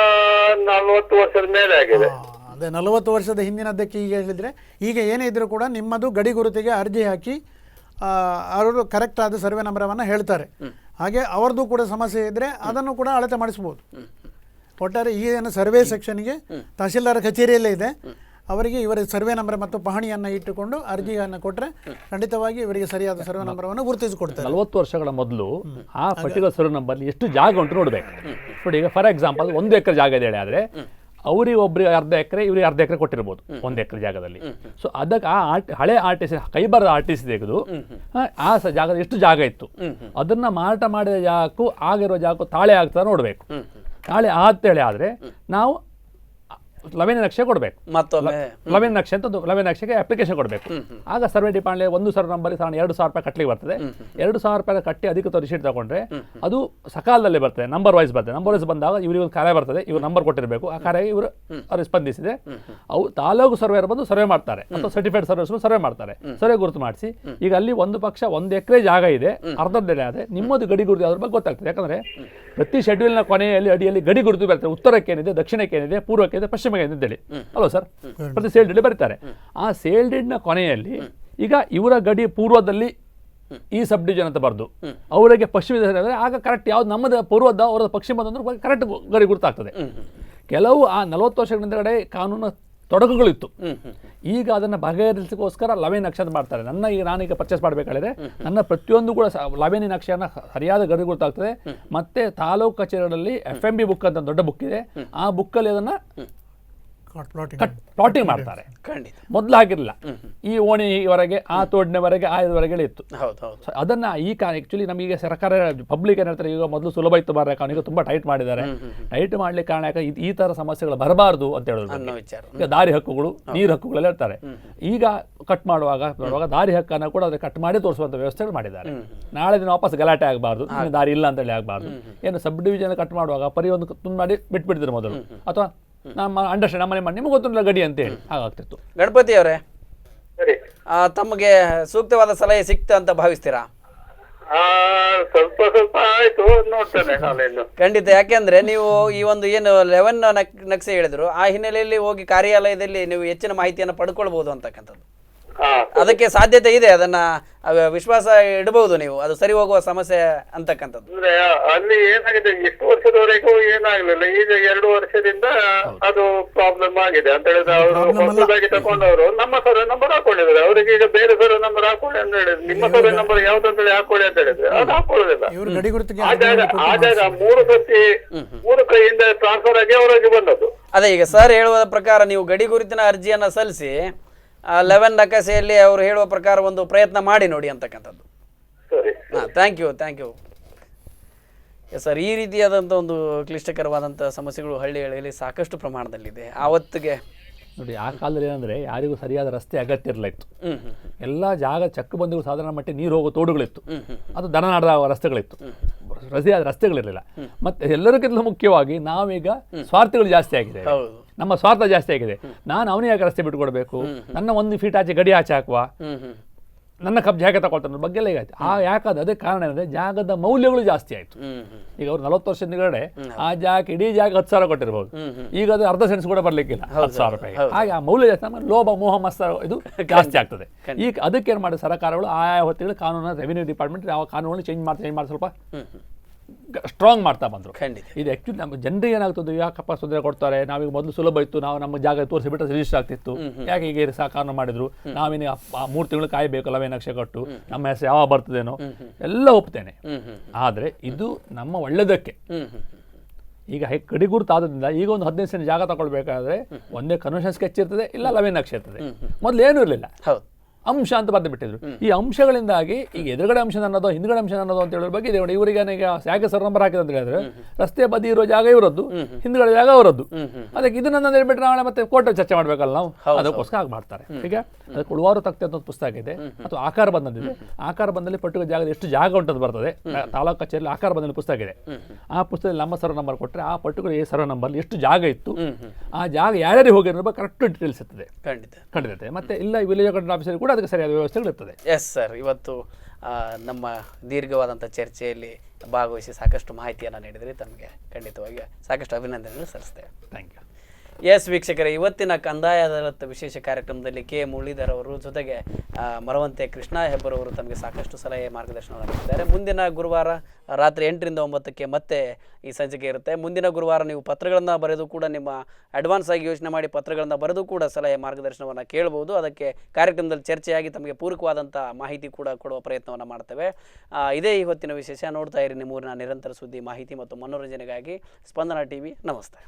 40 ವರ್ಷದ ಮೇಲೆ ಆಗಿದೆ. ಅದೇ 40 ವರ್ಷದ ಹಿಂದಿನದ್ದಕ್ಕೆ ಈಗ ಹೇಳಿದ್ರೆ, ಈಗ ಏನೇ ಇದ್ರೂ ಕೂಡ ನಿಮ್ಮದು ಗಡಿ ಗುರುತಿಗೆ ಅರ್ಜಿ ಹಾಕಿ ಅವರು ಕರೆಕ್ಟ್ ಆದ ಸರ್ವೆ ನಂಬರವನ್ನು ಹೇಳ್ತಾರೆ. ಹಾಗೆ ಅವ್ರದ್ದು ಕೂಡ ಸಮಸ್ಯೆ ಇದ್ದರೆ ಅದನ್ನು ಕೂಡ ಅಳತೆ ಮಾಡಿಸ್ಬೋದು. ಒಟ್ಟಾರೆ ಈ ಏನು ಸರ್ವೆ ಸೆಕ್ಷನ್ಗೆ ತಹಶೀಲ್ದಾರ್ ಕಚೇರಿಯಲ್ಲೇ ಇದೆ, ಅವರಿಗೆ ಇವರ ಸರ್ವೆ ನಂಬರ್ ಮತ್ತು ಪಹಣಿಯನ್ನು ಇಟ್ಟುಕೊಂಡು ಅರ್ಜಿಯನ್ನು ಕೊಟ್ಟರೆ ಖಂಡಿತವಾಗಿ ಇವರಿಗೆ ಸರಿಯಾದ ಸರ್ವೆ ನಂಬರನ್ನು ಗುರುತಿಸಿಕೊಡ್ತಾರೆ. 40 ವರ್ಷಗಳ ಮೊದಲು ಆ ಪರ್ಟಿಕ್ಯುಲರ್ ಸರ್ವೆ ನಂಬರ್ ಎಷ್ಟು ಜಾಗ ಉಂಟು ನೋಡ್ಬೇಕು. ನೋಡಿ, ಈಗ ಫಾರ್ ಎಕ್ಸಾಂಪಲ್ 1 ಎಕರೆ ಜಾಗ ಇದೆ ಆದರೆ ಅವ್ರಿಗೆ ಒಬ್ರಿಗೆ ಅರ್ಧ ಎಕರೆ, ಇವ್ರಿಗೆ ಅರ್ಧ ಎಕರೆ ಕೊಟ್ಟಿರ್ಬೋದು 1 ಎಕರೆ ಜಾಗದಲ್ಲಿ. ಸೊ ಅದಕ್ಕೆ ಹಳೆ RTC ಕೈಬರದ RTC ತೆಗೆದು ಆ ಜಾಗದ ಎಷ್ಟು ಜಾಗ ಇತ್ತು ಅದನ್ನ ಮಾರಾಟ ಮಾಡಿದ ಜಾಗಕ್ಕೂ ಆಗಿರೋ ಜಾಗಕ್ಕೂ ತಾಳೆ ಆಗ್ತದೆ ನೋಡ್ಬೇಕು. ತಾಳೆ ಅಂತೇಳಿ ಆದ್ರೆ ನಾವು ಲವೆನ್ ನಕ್ಷೆ ಕೊಡಬೇಕು. ಲವೆನ್ ನಕ್ಷೆ ಅಂತ 11 ನಕ್ಷೆಗೆ ಅಪ್ಲಿಕೇಶನ್ ಕೊಡಬೇಕು. ಆಗ ಸರ್ವೆ ಡಿಪಾರ್ಟ್ಮೆಂಟ್ 1 ಸರ್ವೆ ನಂಬರ್ ಸಾಧಾರಣ 2,000 ರೂಪಾಯಿ ಕಟ್ಟಲಿಕ್ಕೆ ಬರ್ತದೆ. 2,000 ರೂಪಾಯಿ ಕಟ್ಟಿ ಅಧಿಕೃತ ರಿಸೀಟ್ ತಗೊಂಡ್ರೆ ಅದು ಸಕಾಲದಲ್ಲಿ ಬರ್ತದೆ, ನಂಬರ್ ವೈಸ್ ಬರ್ತದೆ. ನಂಬರ್ ವೈಸ್ ಬಂದಾಗ ಇವರಿಗೆ ಒಂದು ಕಾರ್ಯ ಬರ್ತದೆ, ಇವ್ರು ನಂಬರ್ ಕೊಟ್ಟಿರಬೇಕು. ಆ ಕಾರ್ಯ ಇವರು ಅವ್ರಿಗೆ ಸ್ಪಂದಿಸಿದೆ, ಅವು ತಾಲೂಕು ಸರ್ವೇರ್ ಬಂದು ಸರ್ವೆ ಮಾಡ್ತಾರೆ ಅಥವಾ ಸರ್ಟಿಫೈಡ್ ಸರ್ವೇಸ್ ಸರ್ವೆ ಮಾಡ್ತಾರೆ, ಸರ್ವೆ ಗುರುತು ಮಾಡಿಸಿ. ಈಗ ಅಲ್ಲಿ ಒಂದು ಪಕ್ಷ 1 ಎಕರೆ ಜಾಗ ಇದೆ, ಅರ್ಧದಲ್ಲಿ ಆದ್ರೆ ನಿಮ್ಮದು ಗಡಿ ಗುರುತು ಅದ್ರ ಬಗ್ಗೆ ಗೊತ್ತಾಗ್ತದೆ. ಯಾಕಂದ್ರೆ ಪ್ರತಿ ಶೆಡ್ಯೂಲ್ನ ಕೊನೆಯಲ್ಲಿ ಅಡಿಯಲ್ಲಿ ಗಡಿ ಗುರುತು ಬರ್ತದೆ. ಉತ್ತರಕ್ಕೇನಿದೆ, ದಕ್ಷಿಣಕ್ಕೇನಿದೆ, ಪೂರ್ವಕ್ಕೇನಿದೆ, ಪಶ್ಚಿಮಕ್ಕೆ ಅಂತೇಳಿ ಅಲ್ವಾ ಸರ್, ಪ್ರತಿ ಸೇಲ್ ಡೀಡ್ ಬರೀತಾರೆ. ಆ ಸೇಲ್ ಡೀಡ್ನ ಕೊನೆಯಲ್ಲಿ ಈಗ ಇವರ ಗಡಿ ಪೂರ್ವದಲ್ಲಿ ಈ ಸಬ್ ಡಿವಿಷನ್ ಅಂತ ಬರ್ದು ಅವರಿಗೆ ಪಶ್ಚಿಮ, ಆಗ ಕರೆಕ್ಟ್ ಯಾವ್ದು ನಮ್ಮದು ಪೂರ್ವದ ಅವರದ ಪಶ್ಚಿಮದ ಅಂದ್ರೆ ಕರೆಕ್ಟ್ ಗಡಿ ಗುರುತಾಗ್ತದೆ. ಕೆಲವು ಆ 40 ವರ್ಷಗಳ ಹಿಂದಗಡೆ ಕಾನೂನು ತೊಡಕುಗಳಿತ್ತು. ಈಗ ಅದನ್ನು ಬಗೆಹರಿಸಲಿಕ್ಕೋಸ್ಕರ ಲವೆನ್ ನಕ್ಷೆ ಮಾಡ್ತಾರೆ. ನಾನೀಗ ಪರ್ಚೇಸ್ ಮಾಡಬೇಕಾದ್ರೆ ನನ್ನ ಪ್ರತಿಯೊಂದು ಕೂಡ ಲವೆನ್ ನಕ್ಷೆಯನ್ನು ಸರಿಯಾದ ಗಡಿ ಗುರುತಾಗ್ತದೆ. ಮತ್ತೆ ತಾಲೂಕು ಕಚೇರಿಗಳಲ್ಲಿ FMB ಬುಕ್ ಅಂತ ದೊಡ್ಡ ಬುಕ್ ಇದೆ, ಆ ಬುಕ್ಕಲ್ಲಿ ಅದನ್ನು ಪ್ಲಾಟಿಂಗ್ ಮಾಡ್ತಾರೆ. ಮೊದಲು ಆಗಿರಲಿಲ್ಲ. ಈ ಓಣಿವರೆಗೆ, ಆ ತೋಡಿನವರೆಗೆ, ಆ ಇದವರೆಗೆ ಇತ್ತು. ಅದನ್ನ ಈ ಆಕ್ಚುಲಿ ನಮಗೆ ಸರ್ಕಾರ ಪಬ್ಲಿಕ್ ಏನ್ ಹೇಳ್ತಾರೆ, ಈಗ ಮೊದಲು ಸುಲಭ ಇತ್ತು ಬಾರ ಕಾರಣ ಈಗ ತುಂಬಾ ಟೈಟ್ ಮಾಡಿದ್ದಾರೆ. ಟೈಟ್ ಮಾಡ್ಲಿಕ್ಕೆ ಕಾರಣ ಯಾಕೆ ಈ ತರ ಸಮಸ್ಯೆಗಳು ಬರಬಾರ್ದು ಅಂತ ಹೇಳೋದು. ಈಗ ದಾರಿ ಹಕ್ಕುಗಳು, ನೀರು ಹಕ್ಕುಗಳೆಲ್ಲ ಹೇಳ್ತಾರೆ. ಈಗ ಕಟ್ ಮಾಡುವಾಗ ದಾರಿ ಹಕ್ಕನ್ನು ಕೂಡ ಅದಕ್ಕೆ ಕಟ್ ಮಾಡಿ ತೋರಿಸುವಂತ ವ್ಯವಸ್ಥೆಗಳು ಮಾಡಿದ್ದಾರೆ. ನಾಳೆ ದಿನ ವಾಪಸ್ ಗಲಾಟೆ ಆಗಬಾರ್ದು, ದಾರಿ ಇಲ್ಲ ಅಂತ ಹೇಳಿ ಆಗಬಾರ್ದು. ಏನು ಸಬ್ ಡಿವಿಷನ್ ಕಟ್ ಮಾಡುವಾಗ ಪರಿ ಒಂದು ತುಂಡು ಮಾಡಿ ಬಿಟ್ಬಿಡ್ತಾರೆ ಮೊದಲು, ಅಥವಾ ನಮ್ಮ ಅಂಡರ್ಸ್ಟ್ಯಾಂಡ್ ನಮ್ಮನೆ ಮಾಡಿ ನಿಮಗೆ ಗೊತ್ತಿಲ್ಲ ಗಡಿ ಅಂತ ಹೇಳಿ ಹಾಗಾಗ್ತಿತ್ತು. ಗಣಪತಿ ಅವರೇ, ತಮಗೆ ಸೂಕ್ತವಾದ ಸಲಹೆ ಸಿಕ್ತ ಅಂತ ಭಾವಿಸ್ತೀರಾ? ಸ್ವಲ್ಪ ಸ್ವಲ್ಪ ಆಯ್ತು, ನೋಡ್ತೇನೆ. ಖಂಡಿತ. ಯಾಕೆಂದ್ರೆ ನೀವು ಈ ಒಂದು ಏನು 11 ನಕ್ಷೆ ಹೇಳಿದ್ರು, ಆ ಹಿನ್ನೆಲೆಯಲ್ಲಿ ಹೋಗಿ ಕಾರ್ಯಾಲಯದಲ್ಲಿ ನೀವು ಹೆಚ್ಚಿನ ಮಾಹಿತಿಯನ್ನು ಪಡ್ಕೊಳ್ಬಹುದು ಅಂತಕ್ಕಂಥದ್ದು. ಅದಕ್ಕೆ ಸಾಧ್ಯತೆ ಇದೆ, ಅದನ್ನ ವಿಶ್ವಾಸ ಇಡಬಹುದು ನೀವು, ಅದು ಸರಿ ಹೋಗುವ ಸಮಸ್ಯೆ ಅಂತಕ್ಕಂಥದ್ದು. ಅಂದ್ರೆ ಅಲ್ಲಿ ಏನಾಗಿದೆ, ಇಷ್ಟು ವರ್ಷದವರೆಗೂ ಏನಾಗ್ಲಿಲ್ಲ, ಈಗ 2 ವರ್ಷದಿಂದ ಅದು ಪ್ರಾಬ್ಲಮ್ ಆಗಿದೆ ಅಂತ ಹೇಳಿದ್ರೆ ಅವರು ಹೊಸದಾಗಿ ತಗೊಂಡವರು ನಮ್ಮ ಸರ್ವೆ ನಂಬರ್ ಹಾಕೊಂಡಿದ್ದಾರೆ. ಅವರಿಗೆ ಈಗ ಬೇರೆ ಸರ್ವೆ ನಂಬರ್ ಹಾಕೊಳ್ಳಿ ಅಂತ ಹೇಳಿದ್ರೆ, ನಿಮ್ಮ ಸರ್ವೆ ನಂಬರ್ ಯಾವ್ದು ಅಂತ ಹೇಳಿ ಹಾಕೊಳ್ಳಿ ಅಂತ ಹೇಳಿದ್ರೆ ಅದು ಹಾಕೊಳ್ಳೋದಿಲ್ಲ. ಆ ಜಾಗ 3 ಕೈಯಿಂದ ಟ್ರಾನ್ಸ್ಫರ್ ಆಗಿ ಅವರಿಗೆ ಬಂದದ್ದು. ಅದೇ ಈಗ ಸರ್ ಹೇಳುವ ಪ್ರಕಾರ ನೀವು ಗಡಿ ಗುರುತಿನ ಅರ್ಜಿಯನ್ನ ಸಲ್ಲಿಸಿ 11 ನಕಾಸೆಯಲ್ಲಿ ಅವರು ಹೇಳುವ ಪ್ರಕಾರ ಒಂದು ಪ್ರಯತ್ನ ಮಾಡಿ ನೋಡಿ ಅಂತಕ್ಕಂಥದ್ದು. Thank you sir. ಈ ರೀತಿಯಾದಂಥ ಒಂದು ಕ್ಲಿಷ್ಟಕರವಾದಂಥ ಸಮಸ್ಯೆಗಳು ಹಳ್ಳಿಗಳಲ್ಲಿ ಸಾಕಷ್ಟು ಪ್ರಮಾಣದಲ್ಲಿದೆ. ಆವತ್ತಿಗೆ ನೋಡಿ, ಆ ಕಾಲದಲ್ಲಿ ಏನಂದರೆ ಯಾರಿಗೂ ಸರಿಯಾದ ರಸ್ತೆ ಅಗತ್ಯ ಇರಲಿತ್ತು. ಎಲ್ಲ ಜಾಗ ಚಕ್ಕು ಬಂದಿಗೂ ಸಾಧಾರಣ ಮಟ್ಟಿಗೆ ನೀರು ಹೋಗೋ ತೋಡುಗಳಿತ್ತು, ಅದು ದನ ನಾಡದ ರಸ್ತೆಗಳಿತ್ತು, ಸರಿಯಾದ ರಸ್ತೆಗಳಿರಲಿಲ್ಲ. ಮತ್ತು ಎಲ್ಲರಿಗಿಂತ ಮುಖ್ಯವಾಗಿ ನಾವೀಗ ಸ್ವಾರ್ಥಗಳು ಜಾಸ್ತಿ ಆಗಿದೆ, ನಮ್ಮ ಸ್ವಾರ್ಥ ಜಾಸ್ತಿ ಆಗಿದೆ. ನಾನು ಅವನಿಗೆ ಯಾಕೆ ರಸ್ತೆ ಬಿಟ್ಟುಕೊಡ್ಬೇಕು, ನನ್ನ 1 ಫೀಟ್ ಆಚೆ ಗಡಿ ಆಚೆ ಹಾಕುವ, ನನ್ನ ಜಾಗ ತಗೊಳ್ತಾರೆ ಬಗ್ಗೆ ಎಲ್ಲ ಈಗಾಯ್ತು. ಯಾಕಂದ್ರೆ ಅದೇ ಕಾರಣ ಏನಂದ್ರೆ ಜಾಗದ ಮೌಲ್ಯಗಳು ಜಾಸ್ತಿ ಆಯ್ತು. ಈಗ ಅವ್ರು 40 ವರ್ಷದ ಹಿಂದ್ಗಡೆ ಆ ಜಾಗ ಇಡೀ ಜಾಗ 10,000 ಕೊಟ್ಟಿರ್ಬೋದು, ಈಗ ಅದು ಅರ್ಧ ಸೆನ್ಸ್ ಕೂಡ ಬರ್ಲಿಕ್ಕಿಲ್ಲ 10,000 ರೂಪಾಯಿ. ಹಾಗೆ ಆ ಮೌಲ್ಯ ಜಾಸ್ತಿ, ಲೋಭ ಮೋಹ ಮತ್ಸರ ಇದು ಜಾಸ್ತಿ ಆಗ್ತದೆ. ಈಗ ಅದಕ್ಕೆ ಏನು ಮಾಡಿ ಸರ್ಕಾರಗಳು ಆಯಾ ಹೊತ್ತಿಗಳು ಕಾನೂನು, ರೆವಿನ್ಯೂ ಡಿಪಾರ್ಟ್ಮೆಂಟ್ ಯಾವ ಕಾನೂನು ಚೇಂಜ್ ಮಾಡಿ ಸ್ವಲ್ಪ ಸ್ಟ್ರಾಂಗ್ ಮಾಡ್ತಾ ಬಂದರು. ಇದು ಆ್ಯಕ್ಚುಲಿ ನಮ್ಮ ಜನರಿಗೆ ಏನಾಗ್ತದೆ, ಯಾಕಪ್ಪ ತೊಂದರೆ ಕೊಡ್ತಾರೆ, ನಾವೀಗ ಮೊದಲು ಸುಲಭ ಇತ್ತು, ನಾವು ನಮ್ಮ ಜಾಗ ತೋರಿಸಿಬಿಟ್ರೆ ರಿಜಿಸ್ಟರ್ ಆಗ್ತಿತ್ತು, ಯಾಕೆ ಈಗ ಕಾನೂನು ಮಾಡಿದ್ರು, ನಾವೇನು 3 ತಿಂಗಳು ಕಾಯಬೇಕು ಲವೆ ನಕ್ಷೆ ಕೊಟ್ಟು, ನಮ್ಮ ಹೆಸರು ಯಾವಾಗ ಬರ್ತದೇನೋ ಎಲ್ಲ ಒಪ್ತೇನೆ. ಆದರೆ ಇದು ನಮ್ಮ ಒಳ್ಳೆಯದಕ್ಕೆ. ಈಗ ಕಡಿಗುರುತಾದ್ರಿಂದ ಈಗ ಒಂದು 15 ಸೆಂಟ್ ಜಾಗ ತಗೊಳ್ಬೇಕಾದ್ರೆ ಒಂದೇ ಕನ್ವೆನ್ಷನ್ ಸ್ಕೆಚ್ ಇರ್ತದೆ, ಇಲ್ಲ ಲವೆ ನಕ್ಷೆ ಇರ್ತದೆ. ಮೊದಲು ಏನೂ ಇರಲಿಲ್ಲ, ಅಂಶ ಅಂತ ಬರೆದು ಬಿಟ್ಟಿದ್ರು. ಈ ಅಂಶಗಳಿಂದಾಗಿ ಈಗ ಎದುರುಗಡೆ ಅಂಶ ಅನ್ನೋದು ಹಿಂದ್ಗಡೆ ಅಂಶ ಅನ್ನೋದು ಅಂತ ಹೇಳೋದ್ರ ಬಗ್ಗೆ ಇವರಿಗೆ ಯಾಕೆ ಸರ್ ನಂಬರ್ ಹಾಕಿದೆ ಅಂತ ಹೇಳಿದ್ರೆ, ರಸ್ತೆ ಬದಿ ಇರೋ ಜಾಗ ಇವರದ್ದು, ಹಿಂದ್ಗಡೆ ಜಾಗ ಅವರದ್ದು. ಅದಕ್ಕೆ ಇದನ್ನ ಹೇಳ್ಬಿಟ್ರೆ ನಾಳೆ ಮತ್ತೆ ಕೋರ್ಟ್ ಚರ್ಚೆ ಮಾಡ್ಬೇಕಲ್ಲ ನಾವು, ಅದಕ್ಕೋಸ್ಕರ ಆಗಿ ಮಾಡ್ತಾರೆ. ಈಗ ಅದಕ್ಕೆ ಉಳುವಾರು ತಕ್ತೆ ಅಂತ ಒಂದು ಪುಸ್ತಕ ಇದೆ, ಅಥವಾ ಆಕಾರ ಬಂದಿದೆ. ಆಕಾರ ಬಂದಲ್ಲಿ ಪರ್ಟಿಕ್ಯುಲರ್ ಜಾಗದ ಎಷ್ಟು ಜಾಗ ಉಂಟು ಬರ್ತದೆ, ತಾಲೂಕು ಕಚೇರಿಯಲ್ಲಿ ಆಕಾರ ಬಂದಲ್ಲಿ ಪುಸ್ತಕ ಇದೆ. ಆ ಪುಸ್ತಕದಲ್ಲಿ ನಮ್ಮ ಸರ್ವೆ ನಂಬರ್ ಕೊಟ್ಟರೆ ಆ ಪರ್ಟಿಕ್ಯುಲರ್ ಸರ್ವೆ ನಂಬರ್ ಎಷ್ಟು ಜಾಗ ಇತ್ತು, ಆ ಜಾಗ ಯಾರ್ಯಾರು ಹೋಗಿರೋ ಕರೆಕ್ಟ್ ಡೀಟೇಲ್ಸ್ ಇರ್ತದೆ, ಖಂಡಿತ. ಮತ್ತೆ ಇಲ್ಲ ವಿಲೇಜ್ ಅಕೌಂಟೆಂಟ್ ಆಫೀಸರ್ ಕೂಡ ಅದಕ್ಕೆ ಸರಿಯಾದ ವ್ಯವಸ್ಥೆಗಳಿರ್ತದೆ. ಎಸ್ ಸರ್, ಇವತ್ತು ನಮ್ಮ ದೀರ್ಘವಾದಂಥ ಚರ್ಚೆಯಲ್ಲಿ ಭಾಗವಹಿಸಿ ಸಾಕಷ್ಟು ಮಾಹಿತಿಯನ್ನು ನೀಡಿದ್ರಿ. ತಮಗೆ ಖಂಡಿತವಾಗಿ ಸಾಕಷ್ಟು ಅಭಿನಂದನೆಗಳು ಸಲ್ಲಿಸ್ತೇವೆ. Thank you. ಎಸ್ ವೀಕ್ಷಕರೇ, ಇವತ್ತಿನ ಕಂದಾಯ ಅದಾಲತ್ ವಿಶೇಷ ಕಾರ್ಯಕ್ರಮದಲ್ಲಿ ಕೆ ಮುರಳೀಧರ್ ಅವರು ಜೊತೆಗೆ ಮರವಂತೆ ಕೃಷ್ಣ ಹೆಬ್ಬರ್ ಅವರು ತಮಗೆ ಸಾಕಷ್ಟು ಸಲಹೆ ಮಾರ್ಗದರ್ಶನವನ್ನು ನೀಡಿದ್ದಾರೆ. ಮುಂದಿನ ಗುರುವಾರ ರಾತ್ರಿ 8 ರಿಂದ 9ಕ್ಕೆ ಮತ್ತೆ ಈ ಸಂಚಿಕೆ ಇರುತ್ತೆ. ಮುಂದಿನ ಗುರುವಾರ ನೀವು ಪತ್ರಗಳನ್ನು ಬರೆದು ಕೂಡ ನಿಮ್ಮ ಅಡ್ವಾನ್ಸ್ ಆಗಿ ಯೋಚನೆ ಮಾಡಿ ಪತ್ರಗಳನ್ನು ಬರೆದು ಕೂಡ ಸಲಹೆ ಮಾರ್ಗದರ್ಶನವನ್ನು ಕೇಳಬಹುದು. ಅದಕ್ಕೆ ಕಾರ್ಯಕ್ರಮದಲ್ಲಿ ಚರ್ಚೆಯಾಗಿ ತಮಗೆ ಪೂರಕವಾದಂಥ ಮಾಹಿತಿ ಕೂಡ ಕೊಡುವ ಪ್ರಯತ್ನವನ್ನು ಮಾಡ್ತೇವೆ. ಇದೇ ಈ ಹೊತ್ತಿನ ವಿಶೇಷ. ನೋಡ್ತಾ ಇರಿ ನಿಮ್ಮೂರಿನ ನಿರಂತರ ಸುದ್ದಿ, ಮಾಹಿತಿ ಮತ್ತು ಮನೋರಂಜನೆಗಾಗಿ ಸ್ಪಂದನ ಟಿವಿ. ನಮಸ್ತೆ.